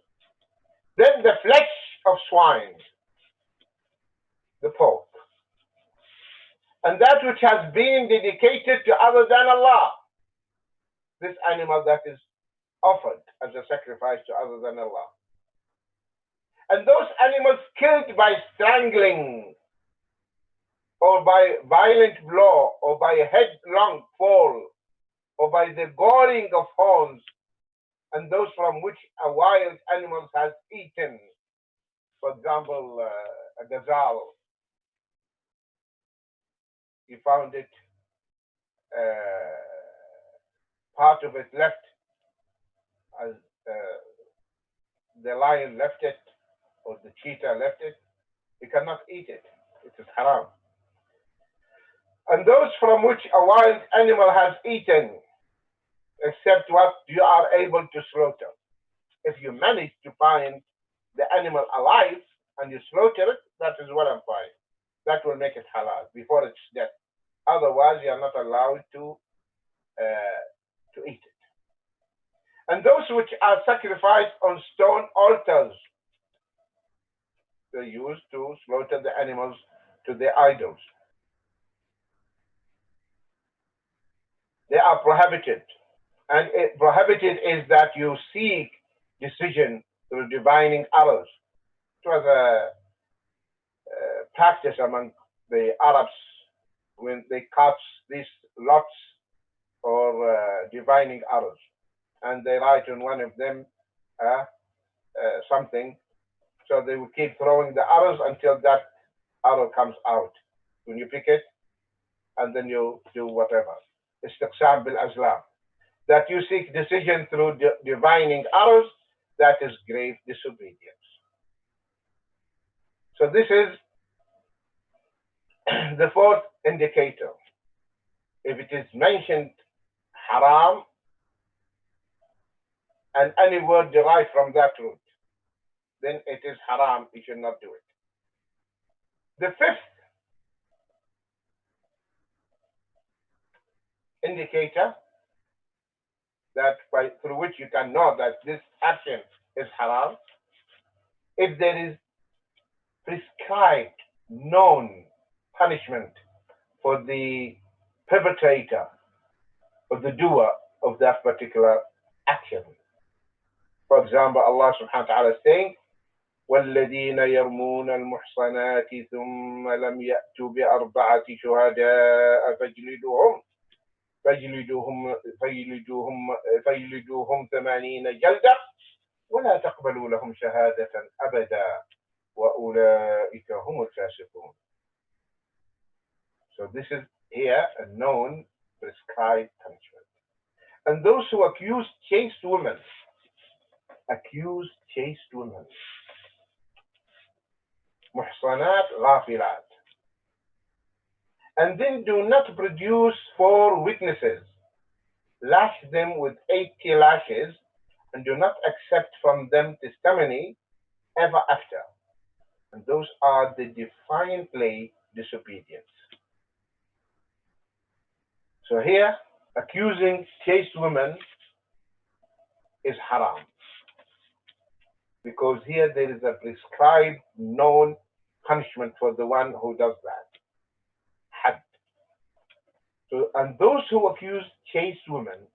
Then the flesh of swine, the pork. And that which has been dedicated to other than Allah. This animal that is offered as a sacrifice to other than Allah. And those animals killed by strangling, or by violent blow, or by a headlong fall, or by the goring of horns, and those from which a wild animal has eaten. For example, a gazelle. You found it, part of it left, as the lion left it, or the cheetah left it, You cannot eat it. It is haram. And those from which a wild animal has eaten, except what you are able to slaughter. If you manage to find the animal alive and you slaughter it, that is well and fine. That will make it halal before its death. Otherwise, you are not allowed to eat it. And those which are sacrificed on stone altars, they used to slaughter the animals to their idols. They are prohibited. And prohibited is that you seek decision through divining arrows. It was a practice among the Arabs when they cast these lots for divining arrows. And they write on one of them something. So they will keep throwing the arrows until that arrow comes out. When you pick it, and then you do whatever. Istiqsam bil azlam. That you seek decision through divining arrows, that is grave disobedience. So this is the fourth indicator. If it is mentioned haram, and any word derived from that root, then it is haram, you should not do it. The fifth indicator that through which you can know that this action is haram, if there is prescribed, known punishment for the perpetrator or the doer of that particular action. For example, Allah subhanahu wa ta'ala is saying, وَالَّذِينَ يَرْمُونَ الْمُحْصَنَاتِ ثُمَّ لَمْ يَأْتُوا بِأَرْبَعَةِ شُهَدَاءَ فَيْجْلِدُوهُمْ 80 جلدة ولا تقبلوا لهم شهادة أبدا وأولئك هم الفاسقون. So this is here a known prescribed punishment. And those who accuse chaste women, محصنات غافلات, and then do not produce 4 witnesses, lash them with 80 lashes, and do not accept from them testimony ever after. And those are the defiantly disobedience. So here, accusing chaste women is haram, because here there is a prescribed, known punishment for the one who does that. Had. So, and those who accuse chaste women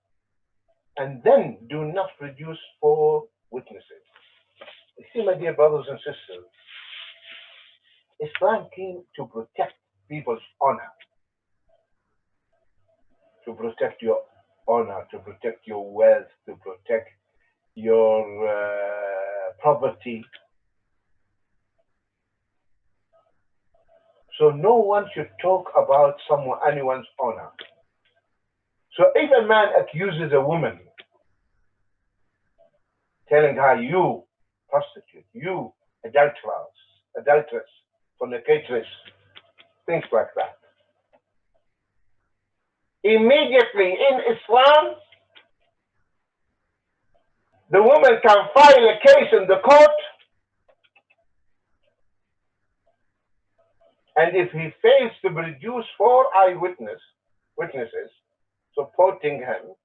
and then do not produce 4 witnesses. You see, my dear brothers and sisters, Islam came to protect people's honor, to protect your honor, to protect your wealth, to protect your property. So no one should talk about anyone's honor. So if a man accuses a woman, telling her, you prostitute, you adulteress, fornicatress, things like that, immediately in Islam, the woman can file a case in the court, and if he fails to produce 4 witnesses supporting him,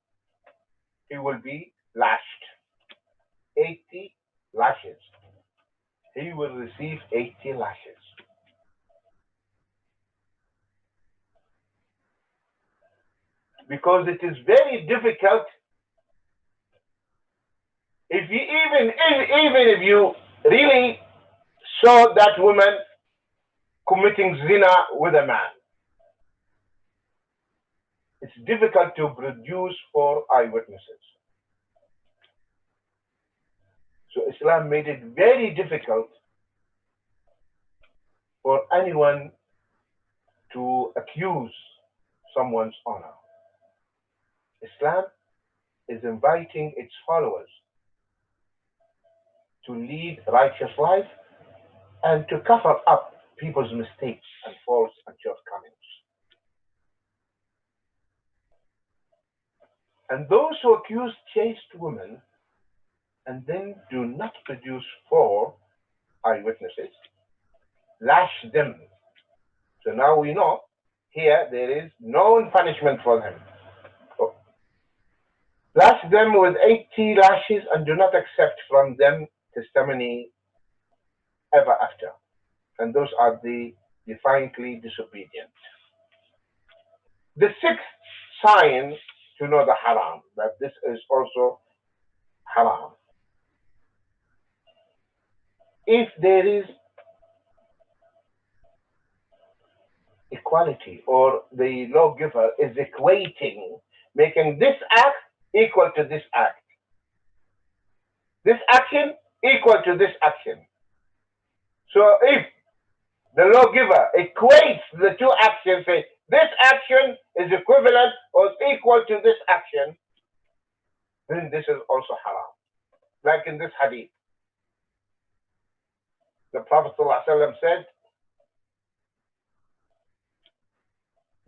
he will be lashed. 80 lashes. He will receive 80 lashes. Because it is very difficult even if you really saw that woman committing zina with a man, it's difficult to produce 4 eyewitnesses. So Islam made it very difficult for anyone to accuse someone's honor. Islam is inviting its followers to lead righteous life and to cover up people's mistakes and faults and shortcomings. And those who accuse chaste women and then do not produce 4 eyewitnesses, lash them. So now we know here there is no punishment for them. So, lash them with 80 lashes and do not accept from them testimony ever after. And those are the defiantly disobedient. The 6th sign to know the haram, that this is also haram. If there is equality, or the lawgiver is equating, making this act equal to this act, this action equal to this action. So if the lawgiver equates the 2 actions, say this action is equivalent or equal to this action, then this is also haram. Like in this hadith, the Prophet ﷺ said,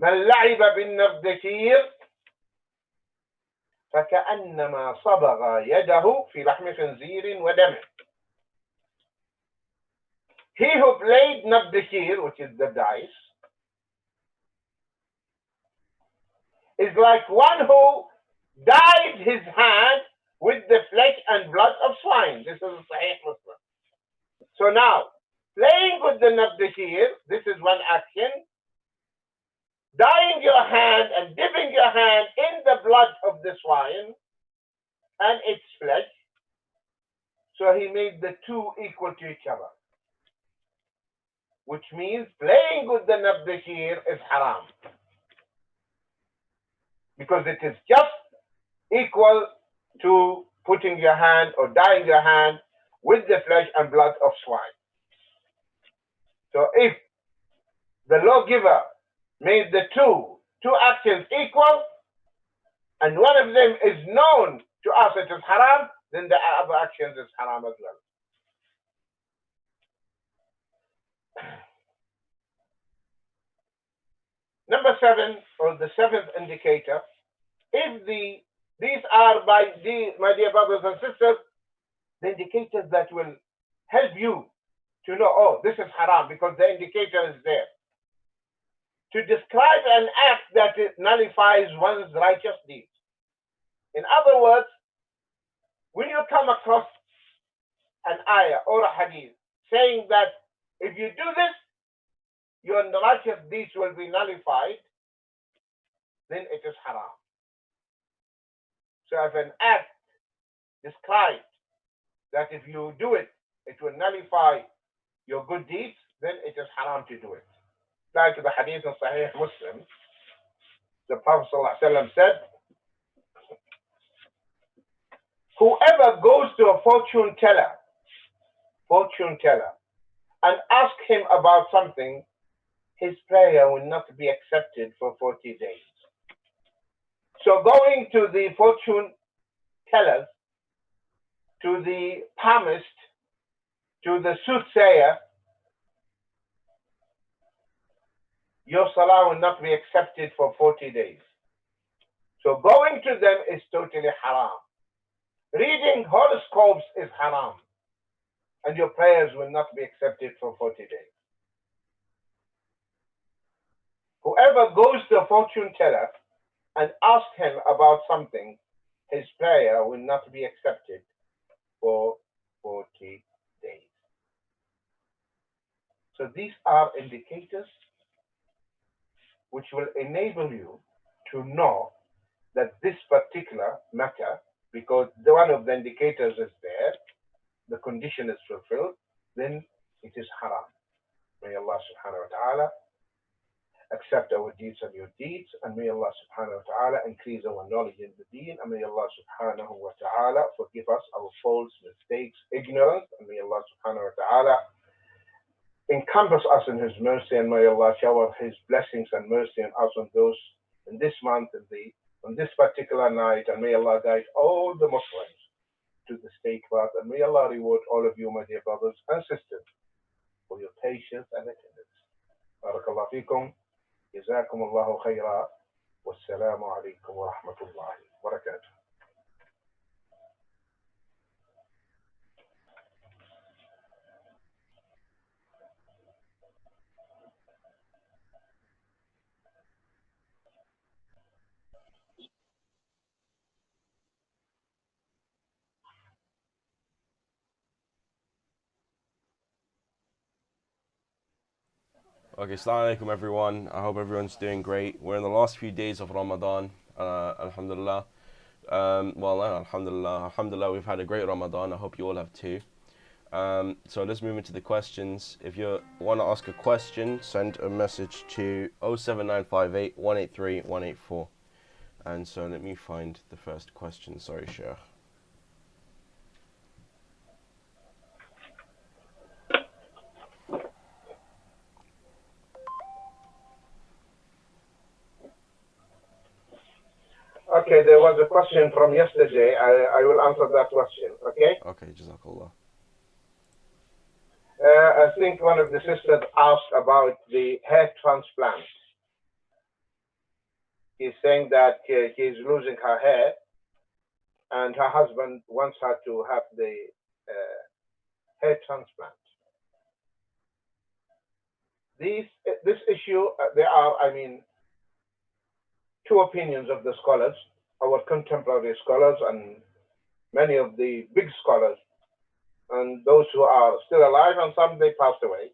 من لعب بالنردشير فكأنما صبغ يده في لحم خنزير ودمه. He who played nardashir, which is the dice, is like one who dyed his hand with the flesh and blood of swine. This is a Sahih Muslim. So now, playing with the nardashir, this is one action. Dyeing your hand and dipping your hand in the blood of the swine and its flesh. So he made the 2 equal to each other. Which means playing with the nardashir is haram. Because it is just equal to putting your hand or dyeing your hand with the flesh and blood of swine. So if the lawgiver made the two actions equal, and one of them is known to us it is haram, then the other actions is haram as well. Number 7, or the 7th indicator, if these are my dear brothers and sisters, the indicators that will help you to know, oh, this is haram, because the indicator is there. To describe an act that nullifies one's righteous deeds. In other words, when you come across an ayah or a hadith saying that if you do this, your righteous deeds will be nullified, then it is haram. So if an act describes that if you do it, it will nullify your good deeds, then it is haram to do it. Like the hadith in Sahih Muslim, the Prophet ﷺ said, whoever goes to a fortune teller, and ask him about something, his prayer will not be accepted for 40 days. So going to the fortune tellers, to the palmist, to the soothsayer, your salah will not be accepted for 40 days. So going to them is totally haram. Reading horoscopes is haram. And your prayers will not be accepted for 40 days. Whoever goes to a fortune teller and asks him about something, his prayer will not be accepted for 40 days. So these are indicators which will enable you to know that this particular matter, because one of the indicators is there, the condition is fulfilled, then it is haram. May Allah subhanahu wa ta'ala accept our deeds and your deeds, and may Allah subhanahu wa ta'ala increase our knowledge in the deen, and may Allah subhanahu wa ta'ala forgive us our faults, mistakes, ignorance, and may Allah subhanahu wa ta'ala encompass us in His mercy, and may Allah shower His blessings and mercy on us on those in this month, on this particular night, and may Allah guide all the Muslims to the state path, and may Allah reward all of you, my dear brothers and sisters, for your patience and attendance. Barakallahu fikum. جزاكم الله خيرا. والسلام عليكم ورحمة الله وبركاته. Okay, assalamu alaikum everyone. I hope everyone's doing great. We're in the last few days of Ramadan, alhamdulillah. Alhamdulillah, we've had a great Ramadan. I hope you all have too. So let's move into the questions. If you want to ask a question, send a message to 07958 183 184. And so let me find the first question. Sorry, Sheikh. Okay, there was a question from yesterday. I will answer that question, okay? Okay, Jazakallah. I think one of the sisters asked about the hair transplant. She's saying that she's losing her hair and her husband wants her to have the hair transplant. This issue, there are, two opinions of the scholars, our contemporary scholars and many of the big scholars, and those who are still alive, and some they passed away.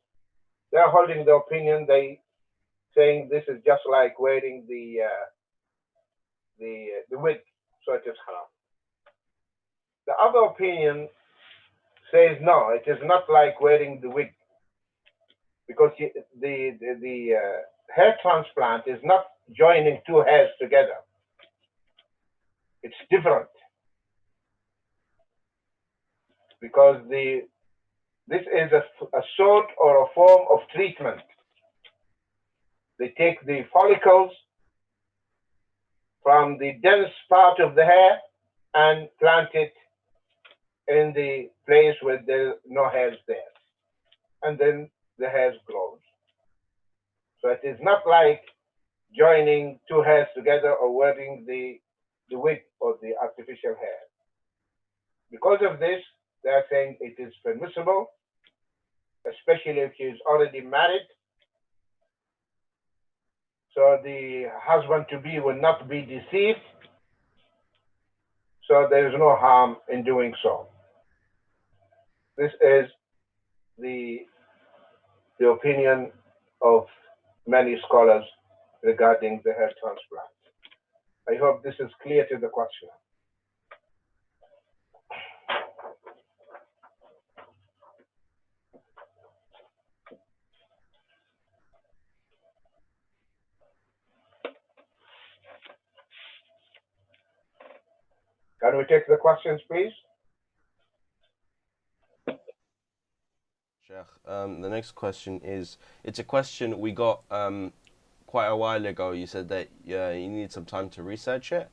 They are holding the opinion, they saying this is just like wearing the wig, so it is haram. The other opinion says no, it is not like wearing the wig, because the hair transplant is not joining two hairs together. It's different, because this is a sort or a form of treatment. They take the follicles from the dense part of the hair and plant it in the place where there are no hairs there, and then the hairs grows. So it is not like joining two hairs together or wearing the wig or the artificial hair. Because of this, they are saying it is permissible, especially if she is already married. So the husband-to-be will not be deceived. So there is no harm in doing so. This is the opinion of many scholars regarding the hair transplant. I hope this is clear to the question. Can we take the questions, please? Sheikh, the next question is, it's a question we got quite a while ago. You said that you need some time to research it.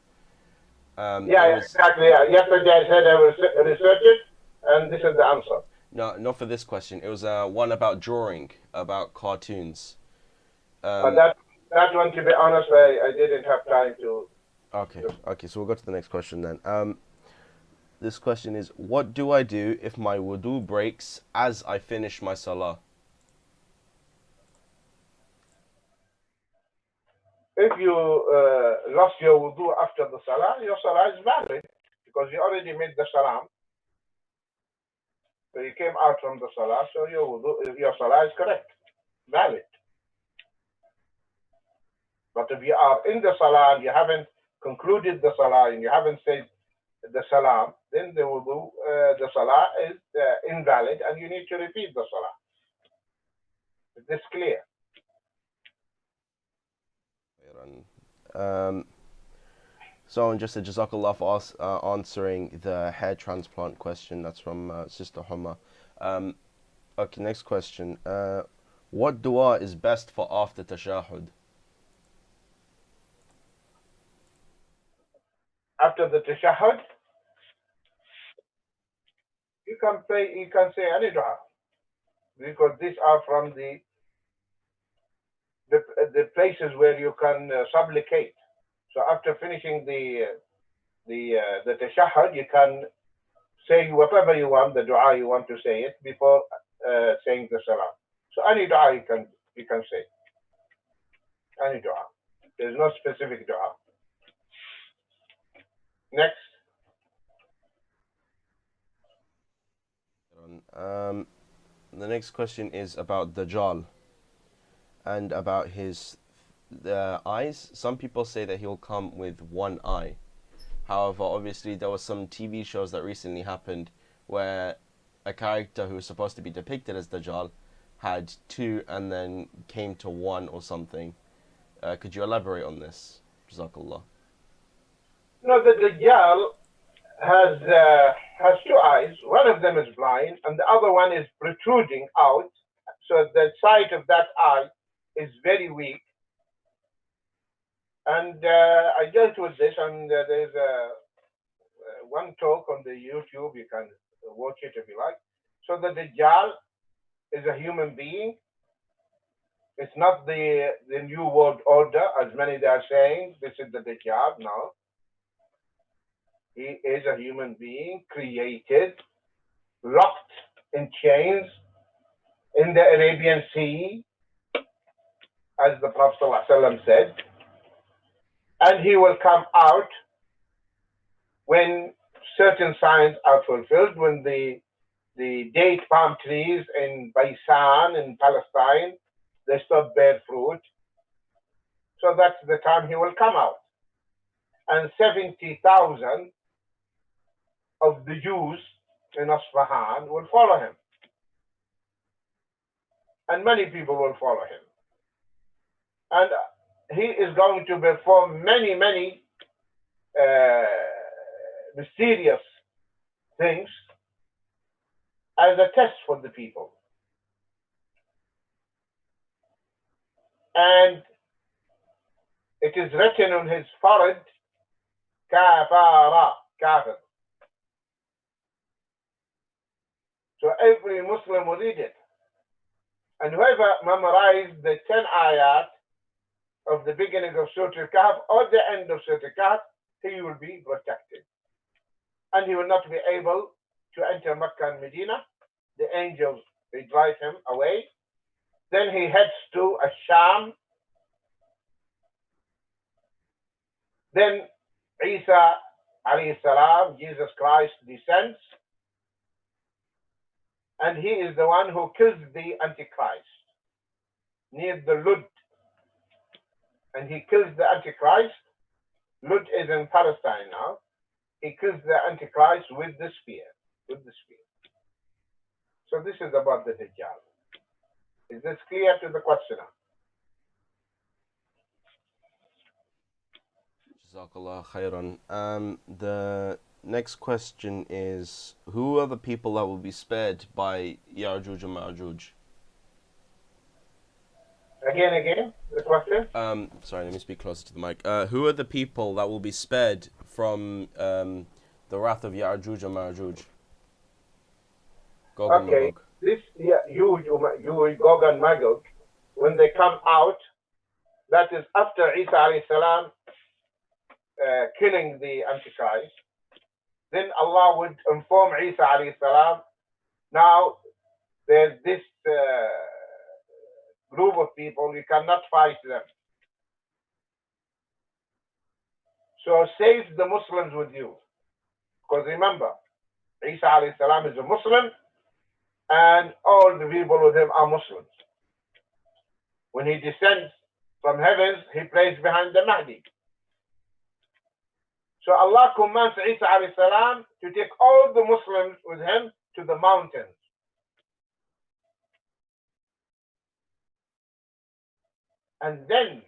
Exactly. Yesterday I said I will research it, and this is the answer. No, not for this question. It was one about drawing, about cartoons. That one, to be honest, I didn't have time to. Okay, so we'll go to the next question then. This question is, what do I do if my wudu breaks as I finish my salah? If you lost your wudu after the salah is valid, because you already made the salam. So you came out from the salah, so your salah is correct, valid. But if you are in the salah and you haven't concluded the salah and you haven't said the salam, then the wudu, the salah is invalid, and you need to repeat the salah. Is this clear? Someone just said Jazakallah for us answering the hair transplant question. That's from Sister Humma. Okay, next question. What dua is best for after tashahhud? After the tashahhud, you can say any dua. because these are from the places where you can supplicate. So after finishing the tashahhud, you can say whatever you want, the dua you want to say it before saying the salam. So any dua you can say. Any dua. There's no specific dua. Next. The next question is about Dajjal and about his eyes. Some people say that he'll come with one eye. However, obviously there were some TV shows that recently happened where a character who was supposed to be depicted as Dajjal had two and then came to one or something. Could you elaborate on this? Jazakallah. No, the Dajjal has two eyes. One of them is blind and the other one is protruding out. So the sight of that eye is very weak. And I dealt with this, and there's one talk on the YouTube. You can watch it if you like. So the Dajjal is a human being. It's not the New World Order, as many they are saying. This is the Dajjal. No. He is a human being created, locked in chains in the Arabian Sea, as the Prophet ﷺ said. And he will come out when certain signs are fulfilled, when the date palm trees in Baisan in Palestine, they stop bear fruit. So that's the time he will come out. And 70,000 of the Jews in Asfahan will follow him. And many people will follow him. And he is going to perform many, many mysterious things as a test for the people. And it is written on his forehead, Kafara, Kafir. So every Muslim will read it. And whoever memorized the 10 ayat of the beginning of Surah Al-Kahf or the end of Surah Al-Kahf, he will be protected. And he will not be able to enter Mecca and Medina. The angels, they drive him away. Then he heads to Sham. Then Isa alayhi salam, Jesus Christ, descends. And he is the one who kills the Antichrist near the Lud. And he kills the Antichrist. Lud is in Palestine now. He kills the Antichrist with the spear. With the spear. So this is about the Dajjal. Is this clear to the questioner? Jazakallah khairan. The next question is, who are the people that will be spared by Ya'juj and Ma'juj? Again, the question? Sorry, let me speak closer to the mic. Who are the people that will be spared from the wrath of Ya'juj and Ma'juj? Gog and Magog. This Gog and Magog, when they come out, that is after Isa alayhi salam killing the Antichrist, then Allah would inform Isa alayhi salam, now there's this group of people, you cannot fight them. So save the Muslims with you. Because remember, Isa alayhi salam is a Muslim, and all the people with him are Muslims. When he descends from heavens, he prays behind the Mahdi. So Allah commands Isa alayhi salam to take all the Muslims with him to the mountains. And then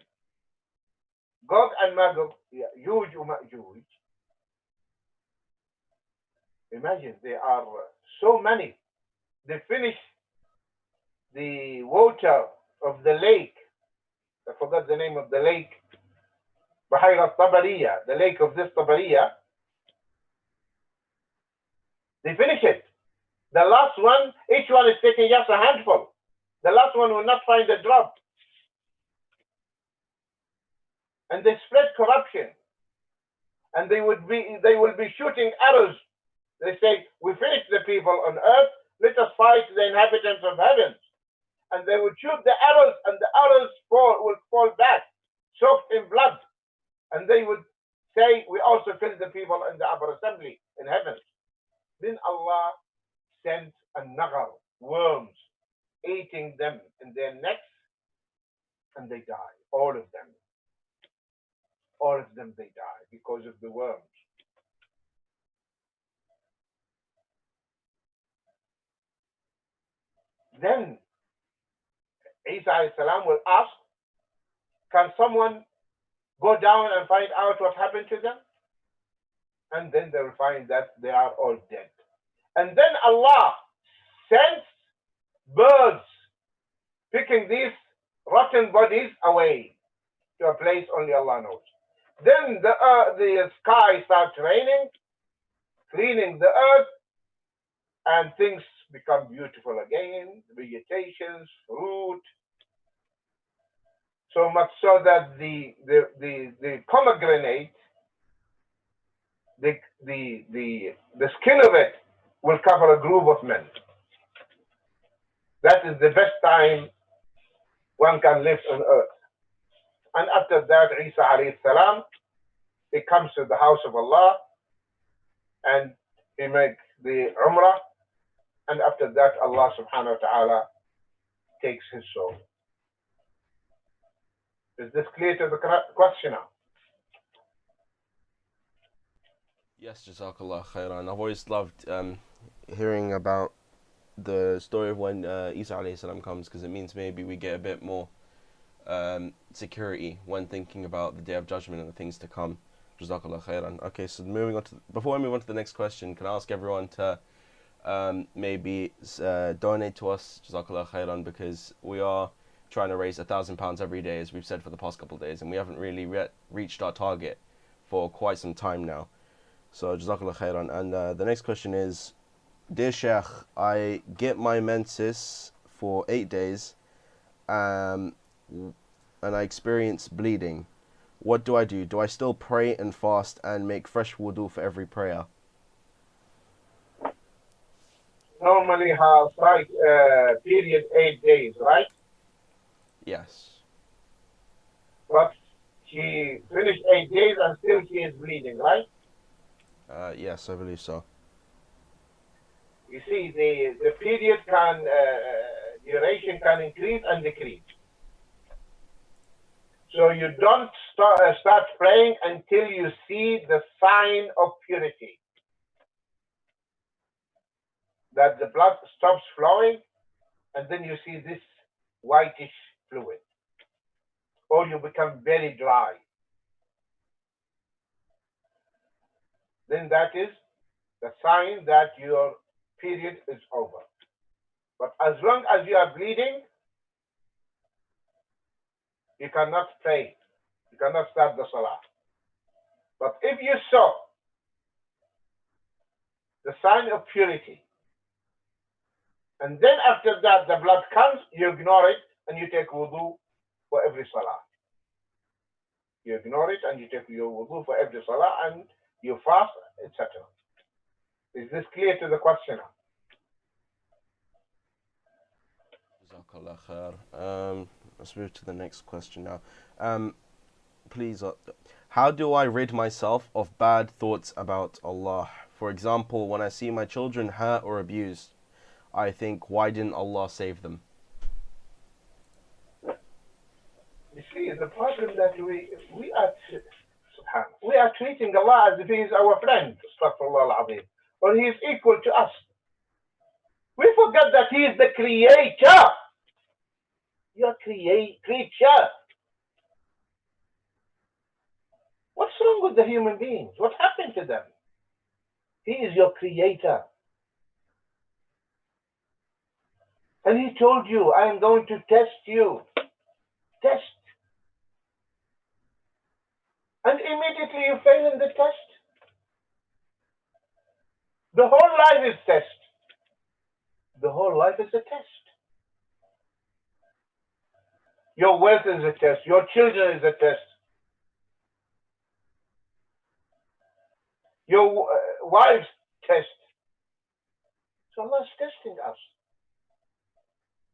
Gog and Magog, Juju and Ma'juj, imagine there are so many. They finish the water of the lake. I forgot the name of the lake. Bahira Tabariya, the lake of this Tabariya. They finish it. The last one, each one is taking just a handful. The last one will not find a drop. And they spread corruption. And they will be shooting arrows. They say, we finished the people on earth, let us fight the inhabitants of heaven. And they would shoot the arrows, and the arrows will fall back, soaked in blood. And they would say, we also killed the people in the upper assembly in heaven. Then Allah sent a nagar, worms, eating them in their necks, and they die. All of them. All of them, they die because of the worms. Then Isa alayhi salam will ask, can someone go down and find out what happened to them? And then they will find that they are all dead. And then Allah sends birds picking these rotten bodies away to a place only Allah knows. Then the sky starts raining, cleaning the earth, and things become beautiful again, vegetations, fruit. So much so that the pomegranate, the skin of it will cover a group of men. That is the best time one can live on earth. And after that, Isa alayhi salam, he comes to the house of Allah and he makes the Umrah. And after that, Allah subhanahu wa ta'ala takes his soul. Is this clear to the questioner? Yes, Jazakallah khairan. I've always loved hearing about the story of when Isa alayhi salam comes, because it means maybe we get a bit more security when thinking about the Day of Judgment and the things to come. Jazakallah khairan. Okay, so moving on to before I move on to the next question, can I ask everyone to maybe donate to us, Jazakallah khairan, because we are trying to raise £1,000 every day, as we've said for the past couple of days, and we haven't really reached our target for quite some time now. So Jazakallah khairan. And the next question is, dear Sheikh, I get my menses for 8 days, and I experience bleeding. What do I do? Do I still pray and fast and make fresh wudu for every prayer? Normally her period 8 days, right? Yes. But she finished 8 days and still she is bleeding, right? Yes, I believe so. You see, the period can, duration can increase and decrease. So you don't start praying until you see the sign of purity. That the blood stops flowing and then you see this whitish fluid. Or you become very dry. Then that is the sign that your period is over. But as long as you are bleeding, you cannot pray. You cannot start the salah. But if you saw the sign of purity, and then after that the blood comes, you ignore it and you take wudu for every salah. You ignore it and you take your wudu for every salah and you fast, etc. Is this clear to the questioner? Jazakallah khair. Let's move to the next question now. Please, how do I rid myself of bad thoughts about Allah? For example, when I see my children hurt or abused, I think, why didn't Allah save them? You see, the problem that we are treating Allah as if He is our friend, astaghfirullah al-azim, or He is equal to us. We forget that He is the creator. Your creature. What's wrong with the human beings? What happened to them? He is your creator. And He told you, I am going to test you. Test. And immediately you fail in the test. The whole life is test. The whole life is a test. Your wealth is a test. Your children is a test. Your wife's test. So Allah is testing us.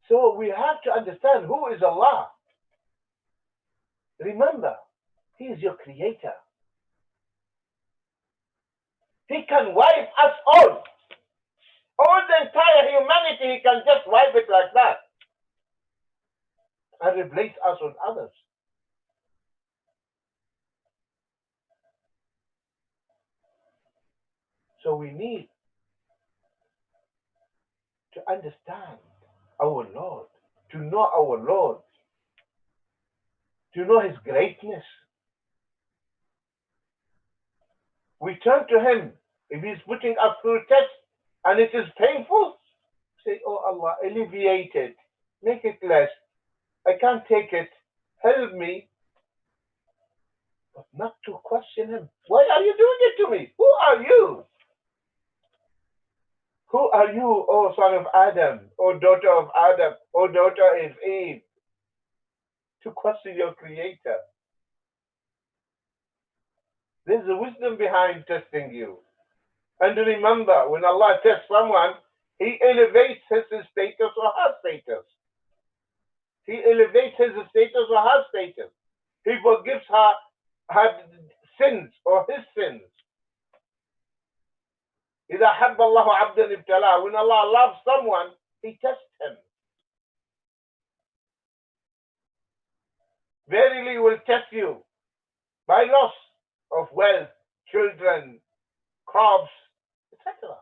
So we have to understand who is Allah. Remember, He is your creator. He can wipe us all. All the entire humanity, He can just wipe it like that and replace us with others. So we need to understand our Lord, to know our Lord, to know His greatness. We turn to Him. If He's putting us through tests and it is painful, say, oh Allah, alleviate it. Make it less. I can't take it. Help me. But not to question Him. Why are you doing it to me? Who are you? Who are you, O son of Adam, O daughter of Adam, O daughter of Eve, to question your Creator? There's a wisdom behind testing you. And remember, when Allah tests someone, He elevates his status or her status. He elevates his status or her status. He forgives her sins or his sins. إذا حب الله عبدا ابتلاه. When Allah loves someone, He tests him. Verily He will test you by loss of wealth, children, crops, etc.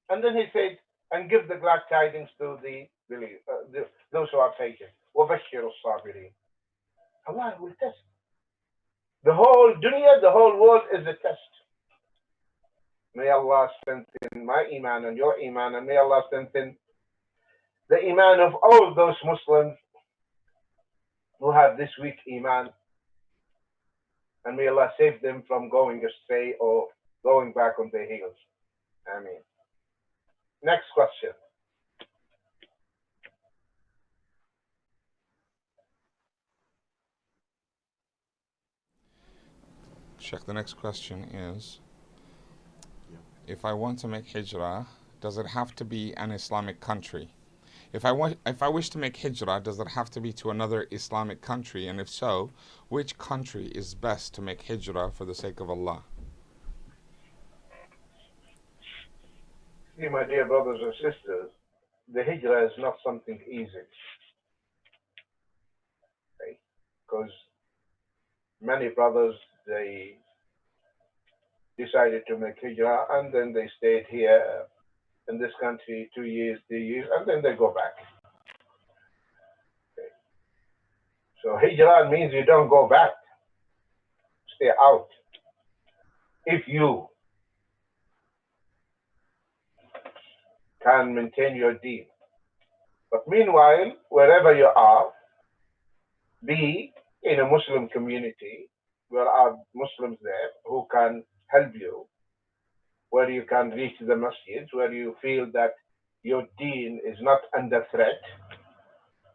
And then He said, and give the glad tidings to those who are patient. وَبَشِّرُ الصَّابِرِينَ. Allah will test. The whole dunya, the whole world is a test. May Allah strengthen my iman and your iman, and may Allah strengthen the iman of all those Muslims who have this weak iman, and may Allah save them from going astray or going back on their heels. Ameen. Next question. Sheikh, the next question is, if I want to make hijrah, does it have to be an Islamic country? If I wish to make hijrah, does it have to be to another Islamic country? And if so, which country is best to make hijrah for the sake of Allah? See, my dear brothers and sisters, the hijrah is not something easy. Okay? Because many brothers, they decided to make hijrah and then they stayed here in this country 2 years, 3 years, and then they go back. Okay. So hijrah means you don't go back. Stay out. If you can maintain your deen. But meanwhile, wherever you are, be in a Muslim community, there are Muslims there who can help you, where you can reach the masjids, where you feel that your deen is not under threat.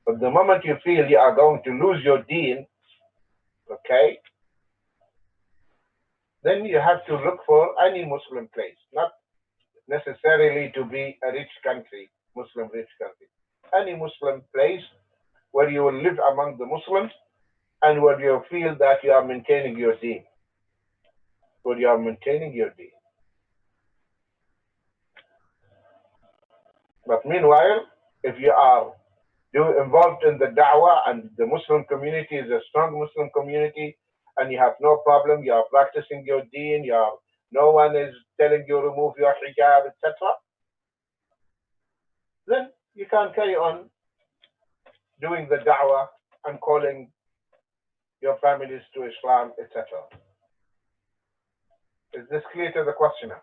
But the moment you feel you are going to lose your deen, okay, then you have to look for any Muslim place, not necessarily to be a rich country, Muslim rich country. Any Muslim place where you will live among the Muslims and where you feel that you are maintaining your deen. Where you are maintaining your deen. But meanwhile, if you are involved in the da'wah and the Muslim community is a strong Muslim community and you have no problem, you are practicing your deen, no one is telling you remove your hijab, etc., then you can carry on doing the da'wah and calling your families to Islam, etc. Is this clear to the questioner?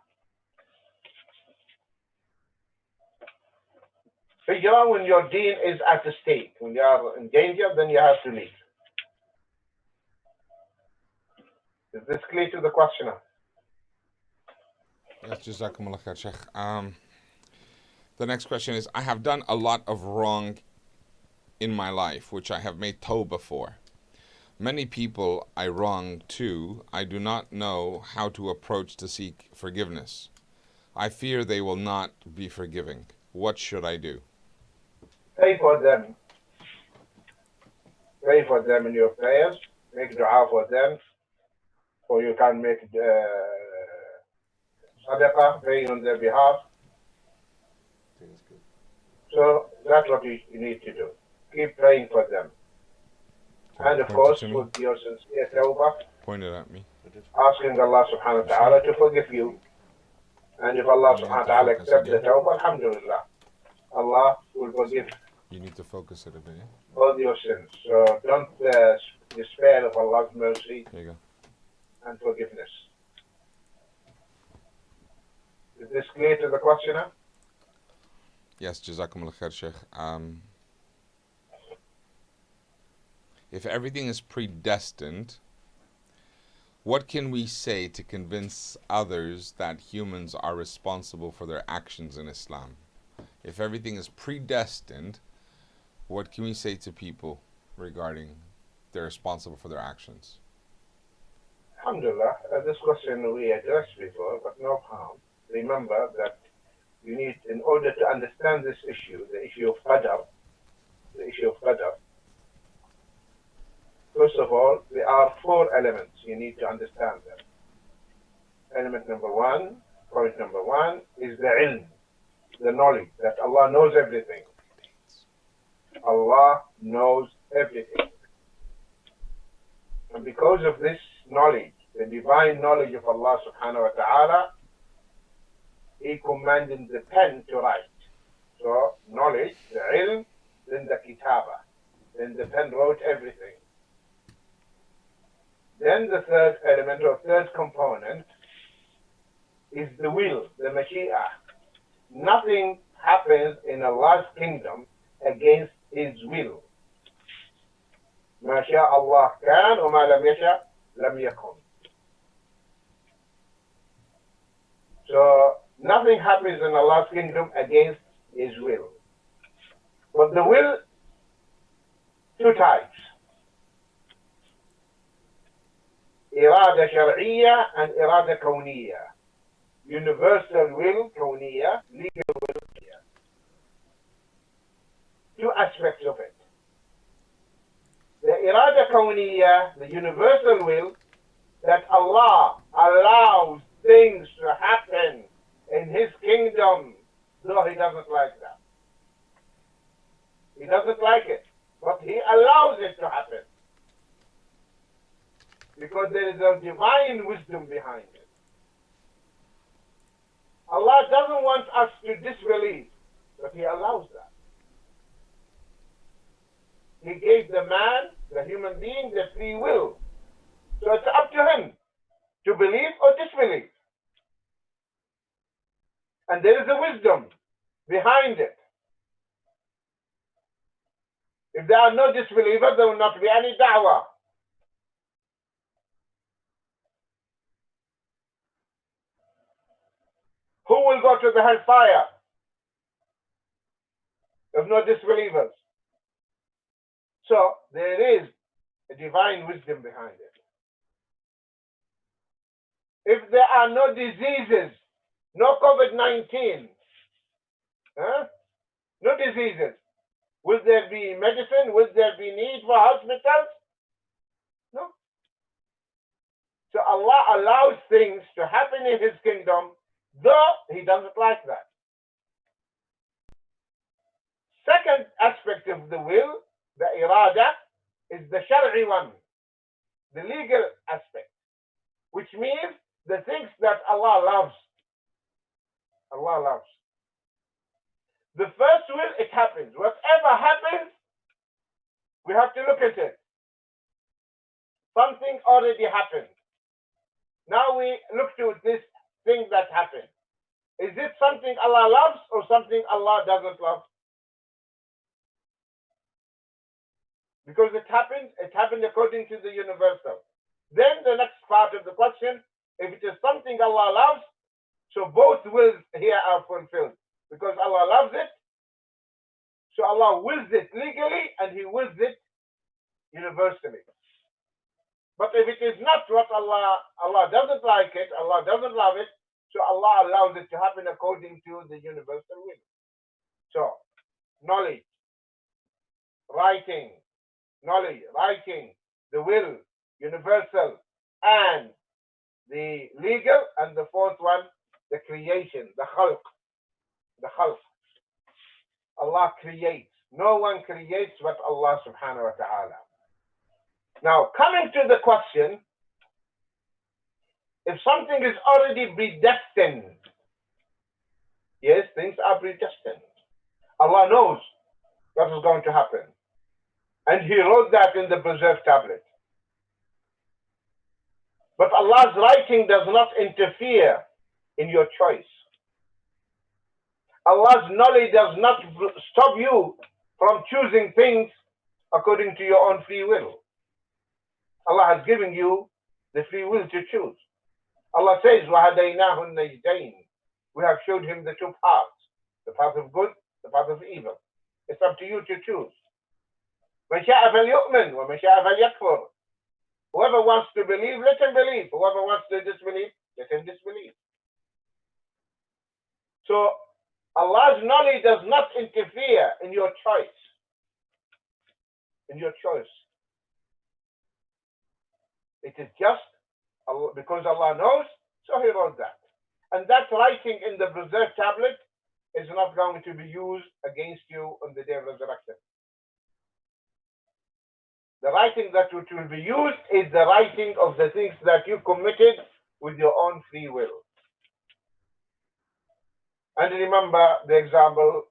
Hijrah, when your deen is at stake, when you are in danger, then you have to leave. Is this clear to the questioner? Yes, Jazakumullah khair, Sheikh. The next question is, I have done a lot of wrong in my life, which I have made tawbah for. Many people I wrong too, I do not know how to approach to seek forgiveness. I fear they will not be forgiving. What should I do? Pray for them. Pray for them in your prayers. Make dua for them. Or you can make sadaqah, praying on their behalf. So that's what you need to do. Keep praying for them. And of course, with your sincere tawbah, Point it at me. asking Allah subhanahu wa ta'ala to forgive you. And if Allah subhanahu wa ta'ala accepts the tawbah, alhamdulillah, Allah will forgive You need to focus it a bit. all your sins. So don't despair of Allah's mercy There you go. and forgiveness. Is this clear to the questioner? Yes, Jazakumullah khair, Sheikh. If everything is predestined, what can we say to convince others that humans are responsible for their actions in Islam? If everything is predestined, what can we say to people regarding they're responsible for their actions? Alhamdulillah, this question we addressed before, but no harm. Remember that you need, in order to understand this issue, the issue of qadar, first of all, there are 4 elements. You need to understand them. Point number one is the ilm, the knowledge that Allah knows everything. Allah knows everything. And because of this knowledge, the divine knowledge of Allah subhanahu wa ta'ala, He commanded the pen to write. So knowledge, the ilm, then the kitaba. Then the pen wrote everything. Then the third element or third component is the will, the mashi'ah. Nothing happens in Allah's kingdom against His will. ما شاء الله كان وما لم يشاء لم يكن. So nothing happens in Allah's kingdom against His will. But the will, 2 types. إرادة شرعية and إرادة كونية. Universal will, كونية, legal will. 2 aspects of it. The إرادة كونية, the universal will, that Allah allows things to happen in His kingdom, though He doesn't like that. He doesn't like it, but He allows it to happen. Because there is a divine wisdom behind it. Allah doesn't want us to disbelieve, but He allows that. He gave the man, the human being, the free will. So it's up to him to believe or disbelieve. And there is a wisdom behind it. If there are no disbelievers, there will not be any da'wah. Who will go to the hellfire if no disbelievers? So there is a divine wisdom behind it. If there are no diseases, no COVID-19, no diseases, will there be medicine? Will there be need for hospitals? No. So Allah allows things to happen in His kingdom, though He doesn't like that. Second aspect of the will, the irada, is the shar'i one, the legal aspect, which means the things that Allah loves. Allah loves. The first will, it happens. Whatever happens, we have to look at it. Something already happened. Now we look to this thing that happened. Is it something Allah loves or something Allah doesn't love? Because it happened according to the universal. Then the next part of the question, if it is something Allah loves, so both wills here are fulfilled. because Allah loves it. So Allah wills it legally and He wills it universally. But if it is not what Allah doesn't like it, Allah doesn't love it, so Allah allows it to happen according to the universal will. So, knowledge, writing, the will, universal, and the legal, and the fourth one, the creation, the khalq. Allah creates. No one creates but Allah subhanahu wa ta'ala. Now, coming to the question, if something is already predestined, yes, things are predestined. Allah knows what is going to happen. And He wrote that in the preserved tablet. But Allah's writing does not interfere in your choice. Allah's knowledge does not stop you from choosing things according to your own free will. Allah has given you the free will to choose. Allah says, وَهَدَيْنَاهُ النَّجْدَيْنِ. We have showed him the two paths, the path of good, the path of evil. It's up to you to choose. مَنْ شَاءَ فَلْيُؤْمِنْ وَمَنْ شَاءَ فَلْيَكْفُرْ. Whoever wants to believe, let him believe. Whoever wants to disbelieve, let him disbelieve. So Allah's knowledge does not interfere in your choice. It is just Allah, because Allah knows, so He wrote that. And that writing in the preserved tablet is not going to be used against you on the day of resurrection. The writing that will be used is the writing of the things that you committed with your own free will. And remember the example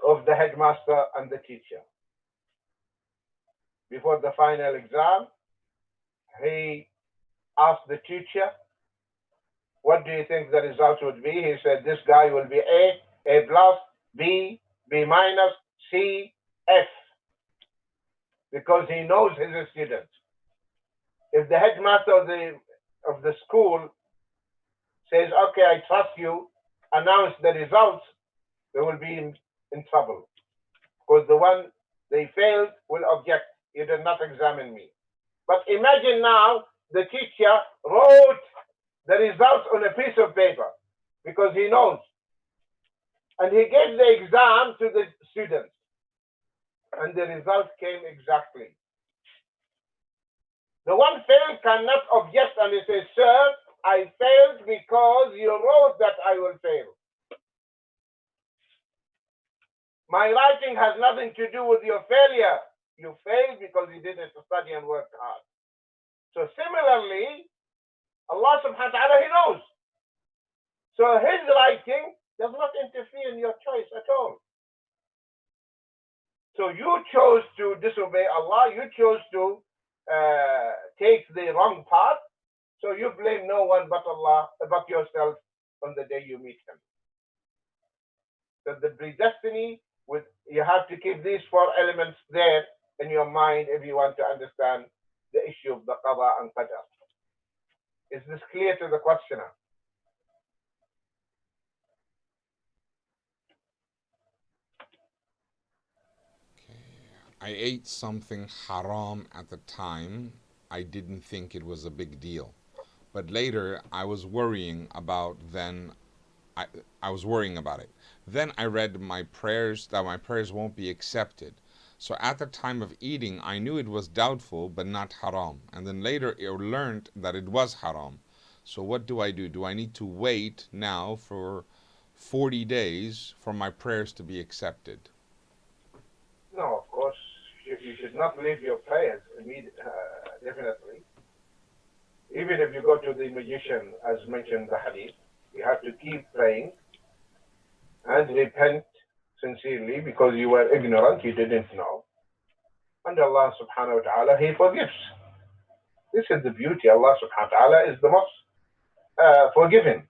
of the headmaster and the teacher. Before the final exam, he asked the teacher, what do you think the result would be? He said, this guy will be A plus, B, B minus, C, F. Because he knows his students. If the headmaster of the school says, okay, I trust you, announce the results, they will be in trouble. Because the one they failed will object, you did not examine me. But imagine now the teacher wrote the results on a piece of paper because he knows. And he gave the exam to the students. And the result came exactly. The one failed cannot object and he says, sir, I failed because you wrote that I will fail. My writing has nothing to do with your failure. You failed because you didn't study and work hard. So similarly, Allah subhanahu wa ta'ala, He knows. So His writing does not interfere in your choice at all. So you chose to disobey Allah, you chose to take the wrong path, so you blame no one but Allah, but yourself on the day you meet Him. So the predestiny, you have to keep these four elements there in your mind if you want to understand the issue of the qada and qadar. Is this clear to the questioner? I ate something haram at the time. I didn't think it was a big deal. But later I was worrying about I was worrying about it. Then I read my prayers that my prayers won't be accepted. So at the time of eating, I knew it was doubtful but not haram. And then later I learned that it was haram. So what do I do? Do I need to wait now for 40 days for my prayers to be accepted? No, of course. You should not leave your prayers immediately, definitely. Even if you go to the magician, as mentioned in the hadith, you have to keep praying and repent sincerely because you were ignorant, you didn't know. And Allah subhanahu wa ta'ala, He forgives. This is the beauty. Allah subhanahu wa ta'ala is the most forgiving.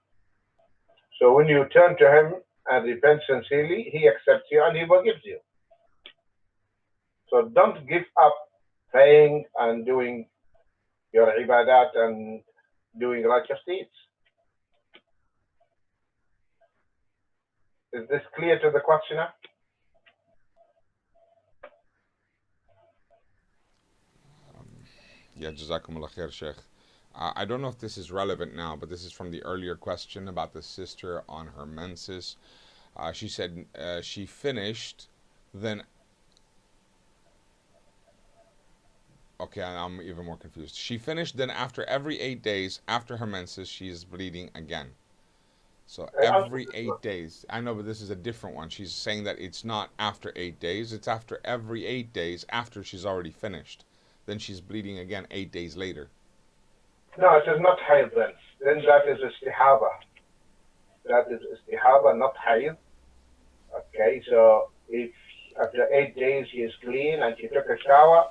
So when you turn to Him and repent sincerely, He accepts you and He forgives you. So don't give up praying and doing your ibadat and doing righteous deeds. Is this clear to the questioner? Yeah, Jazakumullah khair, Sheikh. I don't know if this is relevant now, but this is from the earlier question about the sister on her menses. She said she finished, then. Okay, I'm even more confused. She finished, then after every 8 days after her menses, she is bleeding again. So every 8 days. I know, but this is a different one. She's saying that it's not after 8 days, it's after every 8 days after she's already finished. Then she's bleeding again 8 days later. No, it is not hayd then. Then that is istihaba. That is istihaba, not hayd. Okay, so if after 8 days she is clean and she took a shower,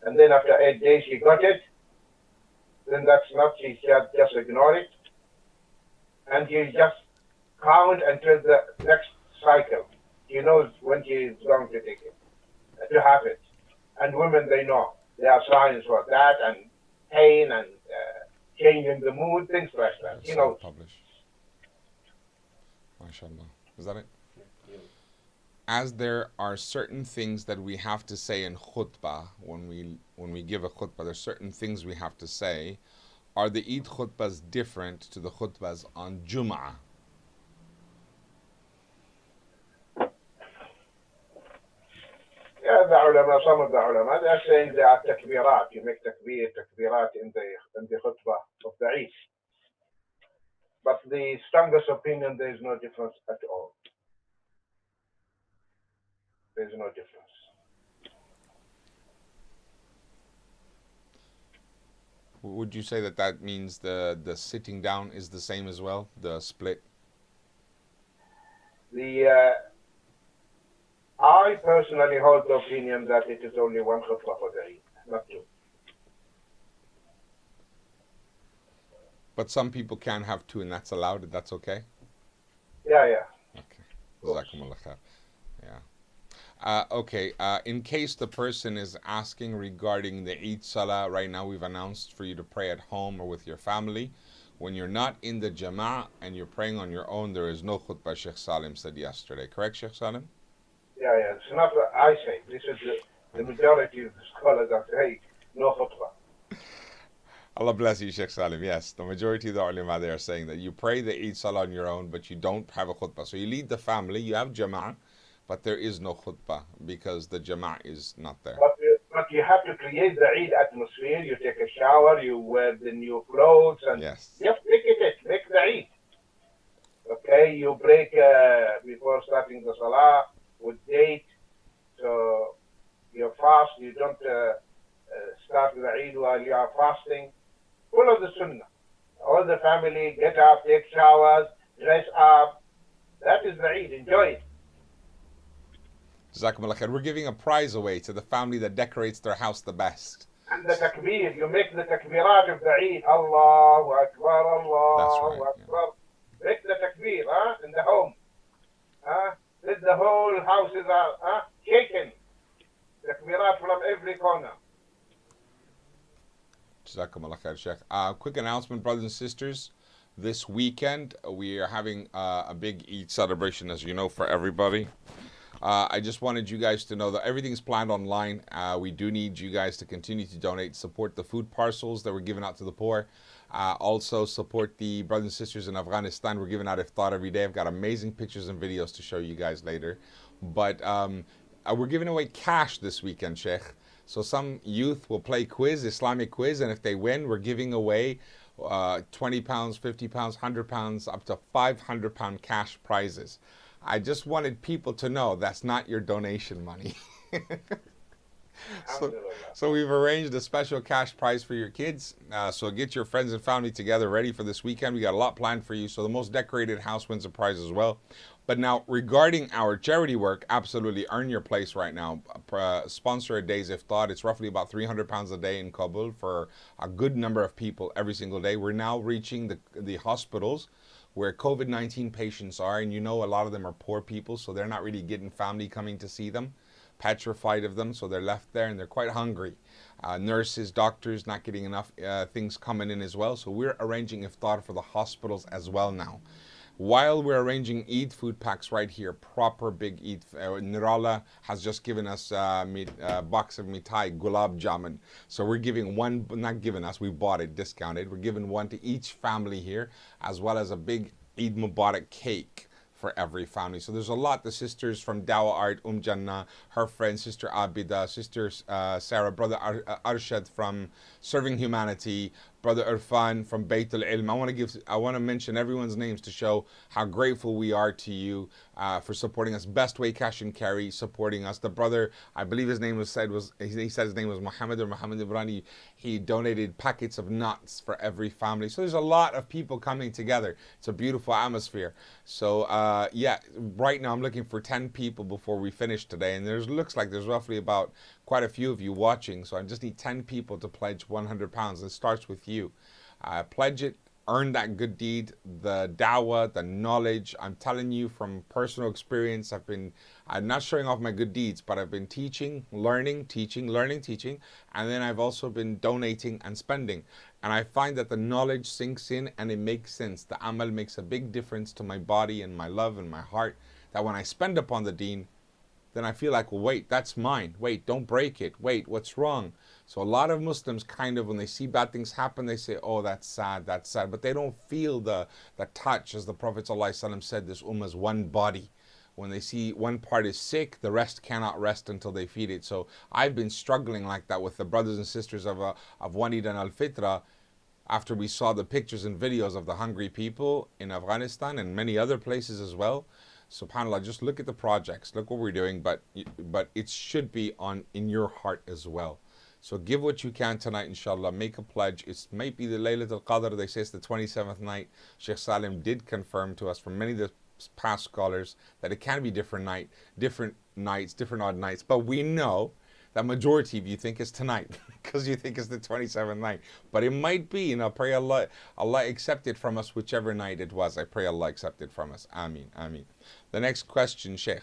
and then after 8 days she got it, then that's not, she just ignore it. And you just count until the next cycle. She knows when she is going to take it, to have it. And women, they know. There are signs for that, and pain, and changing the mood, things like that. You know. Publish. MashaAllah. Is that it? As there are certain things that we have to say in khutbah, when we give a khutbah, there's certain things we have to say. Are the Eid khutbahs different to the khutbahs on Jum'ah? Yeah, the ulama, some of the ulama, they are saying they are takbirat. You make takbirat in the khutbah of the Eid. But the strongest opinion, there is no difference at all. There is no difference. Would you say that means the sitting down is the same as well, the split? I personally hold the opinion that it is only one khutbah for the Eid, not two. But some people can have two, and that's allowed. That's okay. Yeah. Okay. Jazakumullah khair. Yeah. Okay. In case the person is asking regarding the Eid Salah, right now we've announced for you to pray at home or with your family. When you're not in the Jama'ah and you're praying on your own, there is no khutbah, Sheikh Salim said yesterday. Correct, Sheikh Salim? Yeah. It's not what I say. This is the majority of the scholars that say no khutbah. Allah bless you, Sheikh Salim. Yes, the majority of the ulama, they are saying that you pray the Eid Salah on your own, but you don't have a khutbah. So you lead the family, you have Jama'ah, but there is no khutbah because the Jama'ah is not there. But you have to create the Eid atmosphere. You take a shower, you wear the new clothes, and yes, just make the Eid. Okay, you break before starting the Salah with date. So you fast, you don't start the Eid while you are fasting. Follow the Sunnah. All the family get up, take showers, dress up. That is the Eid. Enjoy it. Jazakumullah khair. We're giving a prize away to the family that decorates their house the best. And the takbir, you make the takbirat of the Eid. Allahu Akbar, Allahu Akbar. Yeah. Make the takbir in the home. Let the whole houses are shaken. Takbirat from every corner. Jazakumullah khair, Sheikh. Quick announcement, brothers and sisters. This weekend, we are having a big Eid celebration, as you know, for everybody. I just wanted you guys to know that everything's planned online. We do need you guys to continue to donate, support the food parcels that we're giving out to the poor. Also support the brothers and sisters in Afghanistan. We're giving out iftar every day. I've got amazing pictures and videos to show you guys later. But we're giving away cash this weekend, Sheikh. So some youth will play Islamic quiz, and if they win, we're giving away £20, £50, £100, up to £500 cash prizes. I just wanted people to know that's not your donation money. So we've arranged a special cash prize for your kids. So get your friends and family together ready for this weekend. We got a lot planned for you. So the most decorated house wins a prize as well. But now regarding our charity work, absolutely earn your place right now. Sponsor a day's iftar. It's roughly about £300 a day in Kabul for a good number of people every single day. We're now reaching the hospitals where COVID-19 patients are, and you know a lot of them are poor people, so they're not really getting family coming to see them, petrified of them, so they're left there and they're quite hungry. Nurses, doctors not getting enough things coming in as well, so we're arranging iftar for the hospitals as well now. while we're arranging Eid food packs right here, proper big Eid. Nirala has just given us a box of mitai, gulab jamun. So we're giving one, not giving us, we bought it discounted. We're giving one to each family here, as well as a big Eid Mubarak cake for every family. So there's a lot. The sisters from Dawa Art, Jannah, her friend, Sister Abida, Sister Sarah, Brother Arshad from Serving Humanity, Brother Irfan from Bayt al-Ilm. I want to mention everyone's names to show how grateful we are to you for supporting us. Best Way Cash and Carry supporting us. The brother, I believe his name he said his name was Muhammad or Muhammad Ibrani. He donated packets of nuts for every family. So there's a lot of people coming together. It's a beautiful atmosphere. So yeah, right now I'm looking for 10 people before we finish today, and looks like there's roughly about quite a few of you watching. So I just need 10 people to pledge £100. It starts with you. Pledge it, earn that good deed, the dawah, the knowledge. I'm telling you from personal experience, I'm not showing off my good deeds, but I've been teaching, learning, teaching, and then I've also been donating and spending. And I find that the knowledge sinks in and it makes sense. The amal makes a big difference to my body and my love and my heart, that when I spend upon the deen, then I feel like, well, wait, that's mine. Wait, don't break it. Wait, what's wrong? So a lot of Muslims kind of, when they see bad things happen, they say, oh, that's sad. But they don't feel the touch, as the Prophet ﷺ said, this ummah is one body. When they see one part is sick, the rest cannot rest until they feed it. So I've been struggling like that with the brothers and sisters of Wanid and Al-Fitra, after we saw the pictures and videos of the hungry people in Afghanistan and many other places as well. SubhanAllah, just look at the projects, look what we're doing, but it should be in your heart as well. So give what you can tonight, inshallah. Make a pledge. It might be the Laylatul Qadr. They say it's the 27th night. Sheikh Salim did confirm to us from many of the past scholars that it can be different nights, different odd nights. But we know that majority of you think it's tonight because you think it's the 27th night. But it might be, pray Allah accept it from us whichever night it was. I pray Allah accept it from us. Ameen, ameen. The next question, Sheikh.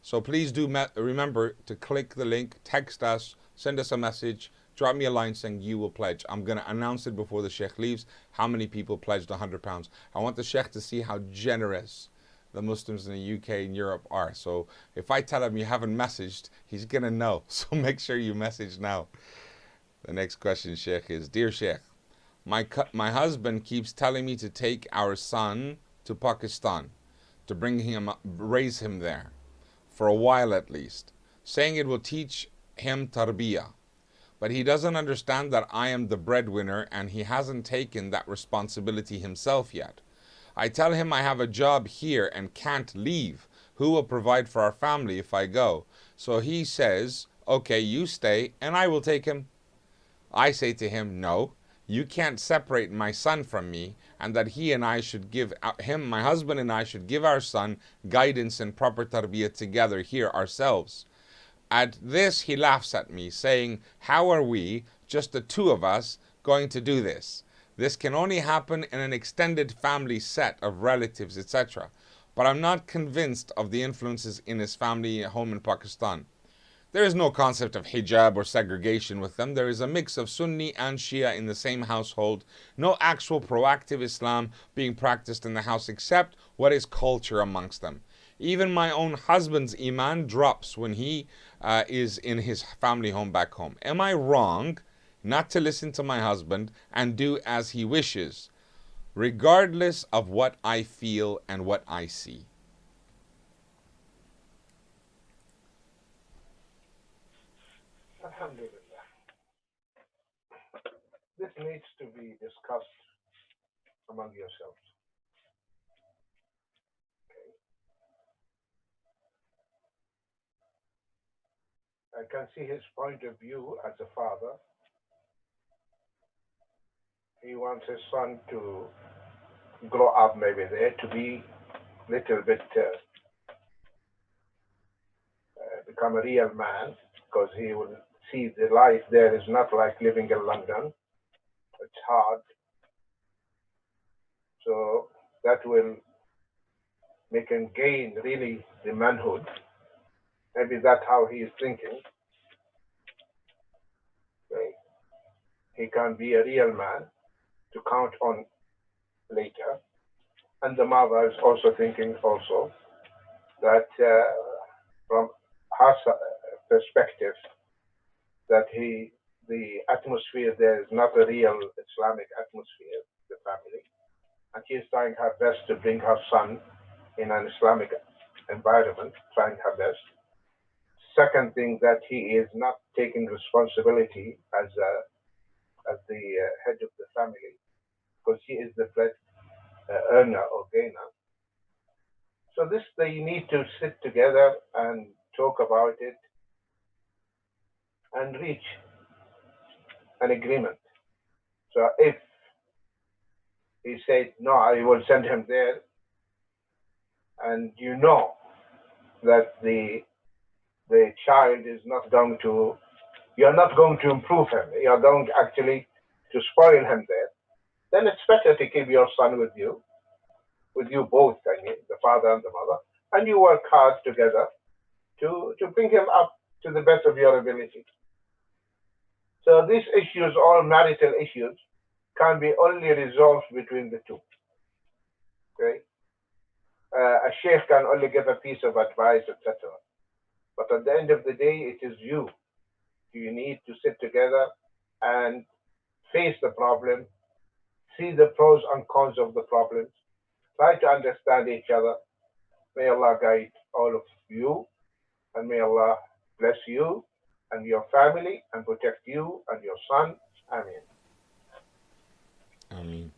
So please do remember to click the link, text us, send us a message, drop me a line saying you will pledge. I'm going to announce it before the Sheikh leaves, how many people pledged £100. I want the Sheikh to see how generous the Muslims in the UK and Europe are. So if I tell him you haven't messaged, he's going to know. So make sure you message now. The next question, Sheikh, is, Dear Sheikh, my husband keeps telling me to take our son to Pakistan to bring him up, raise him there, for a while at least, saying it will teach him tarbiyah. But he doesn't understand that I am the breadwinner and he hasn't taken that responsibility himself yet. I tell him I have a job here and can't leave. Who will provide for our family if I go? So he says, okay, you stay and I will take him. I say to him, no, you can't separate my son from me, and that he and I should give my husband and I should give our son guidance and proper tarbiyah together here ourselves. At this he laughs at me, saying, how are we, just the two of us, going to do this? This can only happen in an extended family set of relatives, etc. But I'm not convinced of the influences in his family home in Pakistan. There is no concept of hijab or segregation with them. There is a mix of Sunni and Shia in the same household. No actual proactive Islam being practiced in the house except what is culture amongst them. Even my own husband's iman drops when he is in his family home back home. Am I wrong not to listen to my husband and do as he wishes, regardless of what I feel and what I see? Alhamdulillah. This needs to be discussed among yourselves. I can see his point of view as a father. He wants his son to grow up maybe there, to be a little bit, become a real man, because he will see the life there is not like living in London. It's hard. So that will make him gain really the manhood. Maybe that's how he is thinking. Okay. He can be a real man to count on later. And the mother is also thinking also that from her perspective, that the atmosphere there is not a real Islamic atmosphere, the family, and she is trying her best to bring her son in an Islamic environment, trying her best. Second thing, that he is not taking responsibility as the head of the family, because he is the bread earner or gainer. So this, they need to sit together and talk about it and reach an agreement. So if he said, no, I will send him there, and you know that the child is not going to, you're not going to improve him, you're going actually to spoil him there, then it's better to keep your son with you both, I mean, the father and the mother, and you work hard together to bring him up to the best of your ability. So these issues, all marital issues, can be only resolved between the two. Okay? A sheikh can only give a piece of advice, etc. But at the end of the day, it is you. You need to sit together and face the problem, see the pros and cons of the problems, try to understand each other. May Allah guide all of you, and may Allah bless you and your family and protect you and your son. Ameen. Ameen.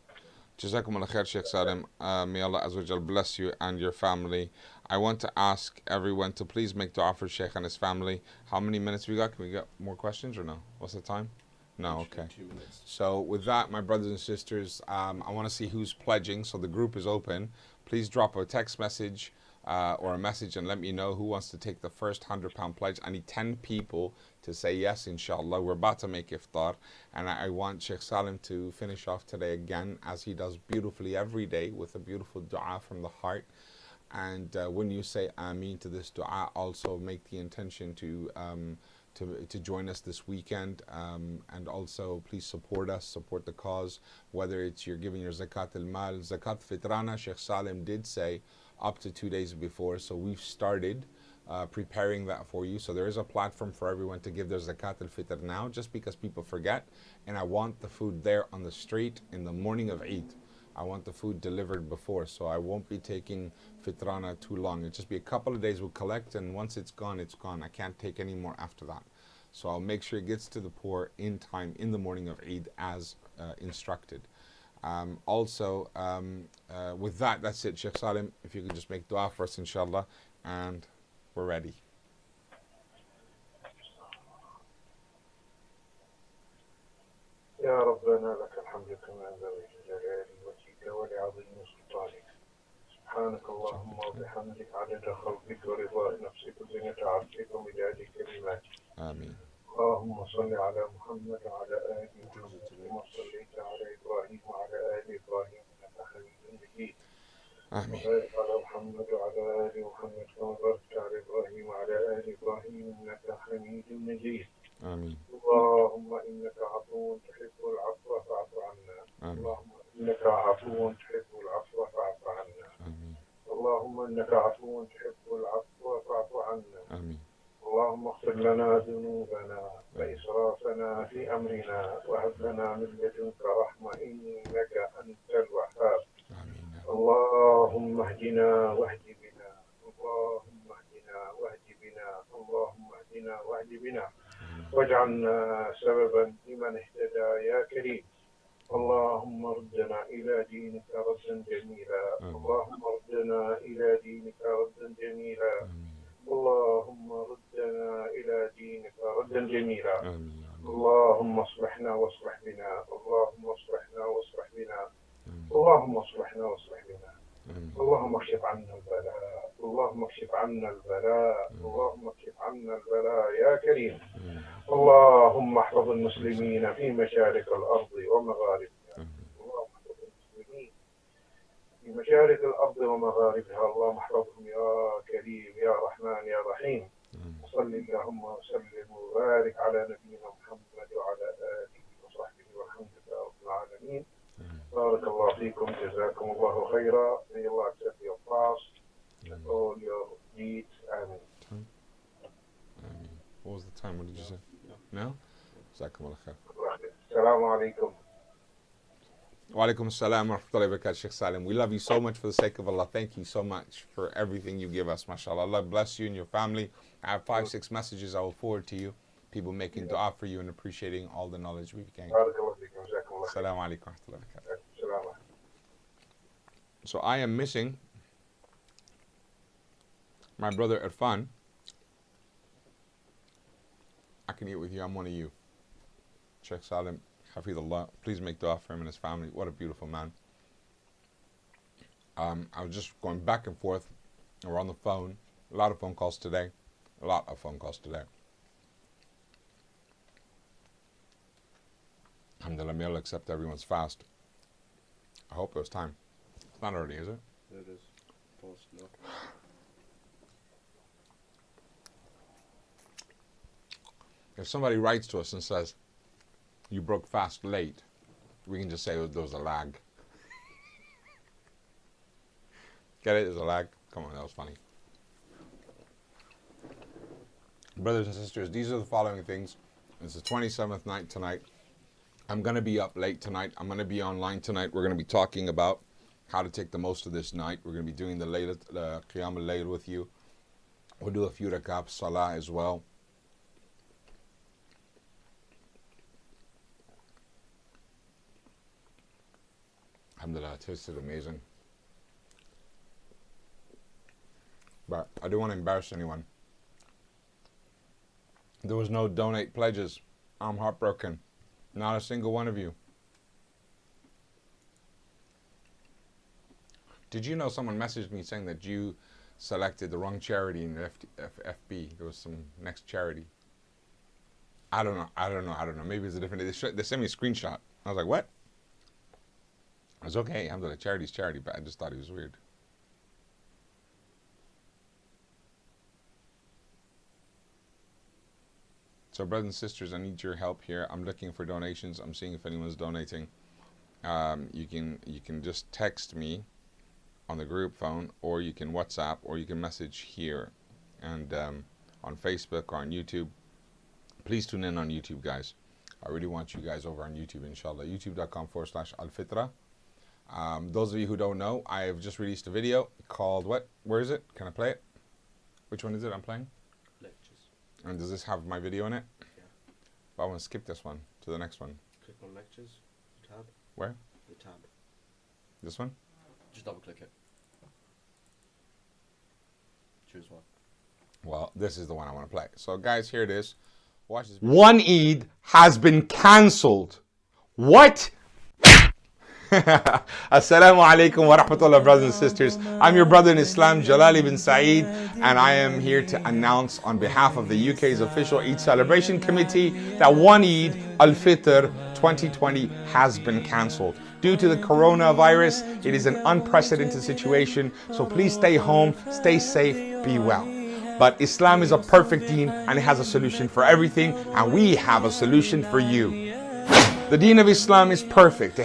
Jazakum khair, Sheikh Salim. May Allah Azza wa Jal bless you and your family. I want to ask everyone to please make dua for Sheikh and his family. How many minutes we got? Can we get more questions or no? What's the time? No, okay. 2 minutes. So with that, my brothers and sisters, I want to see who's pledging. So the group is open. Please drop a text message or a message and let me know who wants to take the first £100 pledge. I need 10 people to say yes, inshallah. We're about to make iftar, and I want Sheikh Salim to finish off today again, as he does beautifully every day, with a beautiful dua from the heart. And when you say Ameen to this dua, also make the intention to join us this weekend, and also please support us, support the cause, whether it's you're giving your zakat al-mal, zakat fitrana. Sheikh Salim did say up to 2 days before, so we've started preparing that for you. So there is a platform for everyone to give their zakat al-fitr now, just because people forget, and I want the food there on the street in the morning of Eid. I want the food delivered before, so I won't be taking fitrana too long. It'll just be a couple of days we'll collect, and once it's gone, it's gone. I can't take any more after that. So I'll make sure it gets to the poor in time in the morning of Eid as instructed. With that, that's it. Sheikh Salim, if you could just make dua for us, inshallah, and we're ready. يا ربنا لك الحمد كما ينبغي لجلال وجهك ولعظيم سلطانك. سبحانك اللهم وبحمدك عدد خلقك ورضاء نفسك وزنة عرشك ومداد كلماتك. آمين. اللهم صل على محمد وعلى آل محمد كما صليت على إبراهيم وعلى آل إبراهيم إنك حميد مجيد. آمين. وبارك على محمد وعلى آل محمد كما باركت على إبراهيم وعلى آل إبراهيم إنك حميد مجيد. آمين. اللهم إنك عفو تحب العفو فاعف عنا. آمين. اللهم إنك عفو تحب العفو فاعف عنا. آمين. اللهم إنك عفو تحب العفو فاعف عنا. آمين. اللهم اغفر لنا ذنوبنا وإسرافنا في أمرنا وهب لنا من لدنك رحمة إنك أنت الوهاب. آمين. اللهم اهدنا واهد بنا. اللهم اهدنا واهد بنا. اللهم اهدنا واهد بنا واجعلنا سببا لمن اهتدى يا كريم. اللهم ردنا إلى دينك ردا جميلا. اللهم ردنا إلى دينك ردا جميلا. اللهم ردنا إلى دينك ردا جميلا. اللهم اصلحنا واصلح بنا. اللهم اصلحنا واصلح بنا. اللهم اصلحنا واصلح بنا. اللهم اكشف عنا البلاء. اللهم اكشف عنا البلاء. اللهم اكشف عنا البلاء يا كريم. اللهم احفظ المسلمين في مشارق الأرض ومغاربها. اللهم احفظ المسلمين في مشارق الأرض ومغاربها. اللهم احفظهم يا كريم يا رحمن يا رحيم. صل اللهم وسلم وبارك على نبينا محمد وعلى آله وصحبه والحمد لله رب العالمين. بارك الله فيكم جزاكم الله خيرا. May Allah accept your fast and all your deeds. Amen. What was the time? What did you say? No? Jazakumullah khair. Assalamu alaikum. Wa alaikum assalam wa rahmatullahi wa barakatuh, Sheikh Salim. We love you so much for the sake of Allah. Thank you so much for everything you give us, mashallah. Allah bless you and your family. I have 5-6 messages I will forward to you. People making dua for you and appreciating all the knowledge we've gained. بارك الله فيكم جزاكم الله خيرا. Assalamu alaikum wa rahmatullahi wa barakatuh. السلام. So I am missing my brother Irfan. I can eat with you. I'm one of you. Sheikh Salim, Hafidullah. Please make dua for him and his family. What a beautiful man. I was just going back and forth. We're on the phone. A lot of phone calls today. Alhamdulillah, may Allah accept everyone's fast. I hope it was time. It's not already, is it? It is. No. If somebody writes to us and says, you broke fast late, we can just say there was a lag. Get it? There's a lag. Come on, that was funny. Brothers and sisters, these are the following things. It's the 27th night tonight. I'm going to be up late tonight. I'm going to be online tonight. We're going to be talking about how to take the most of this night. We're going to be doing the Qiyam al-Layl with you. We'll do a few rak'ah salah as well. Alhamdulillah, it tasted amazing. But I don't want to embarrass anyone. There was no donate pledges. I'm heartbroken. Not a single one of you. Did you know someone messaged me saying that you selected the wrong charity in FB? There was some next charity. I don't know. Maybe it's a different. They sent me a screenshot. I was like, what? It was okay. Alhamdulillah, charity's charity, but I just thought it was weird. So brothers and sisters, I need your help here. I'm looking for donations. I'm seeing if anyone's donating. You can just text me on the group phone, or you can WhatsApp, or you can message here, and on Facebook or on YouTube. Please tune in on YouTube, guys. I really want you guys over on YouTube, inshallah. youtube.com/alfitra. Those of you who don't know, I have just released a video called what? Where is it? Can I play it? Which one is it I'm playing? Lectures. And does this have my video in it? Yeah. But I want to skip this one to the next one. Click on lectures. Tab. Where? The tab. This one? Just double click it. Choose one. Well, this is the one I want to play. So guys, here it is. Watch this video. One Eid has been cancelled. What? Assalamu alaikum wa rahmatullah, brothers and sisters. I'm your brother in Islam, Jalali bin Saeed, and I am here to announce on behalf of the UK's official Eid celebration committee that one Eid al-Fitr 2020 has been cancelled. Due to the coronavirus, it is an unprecedented situation, so please stay home, stay safe, be well. But Islam is a perfect deen and it has a solution for everything, and we have a solution for you. The deen of Islam is perfect.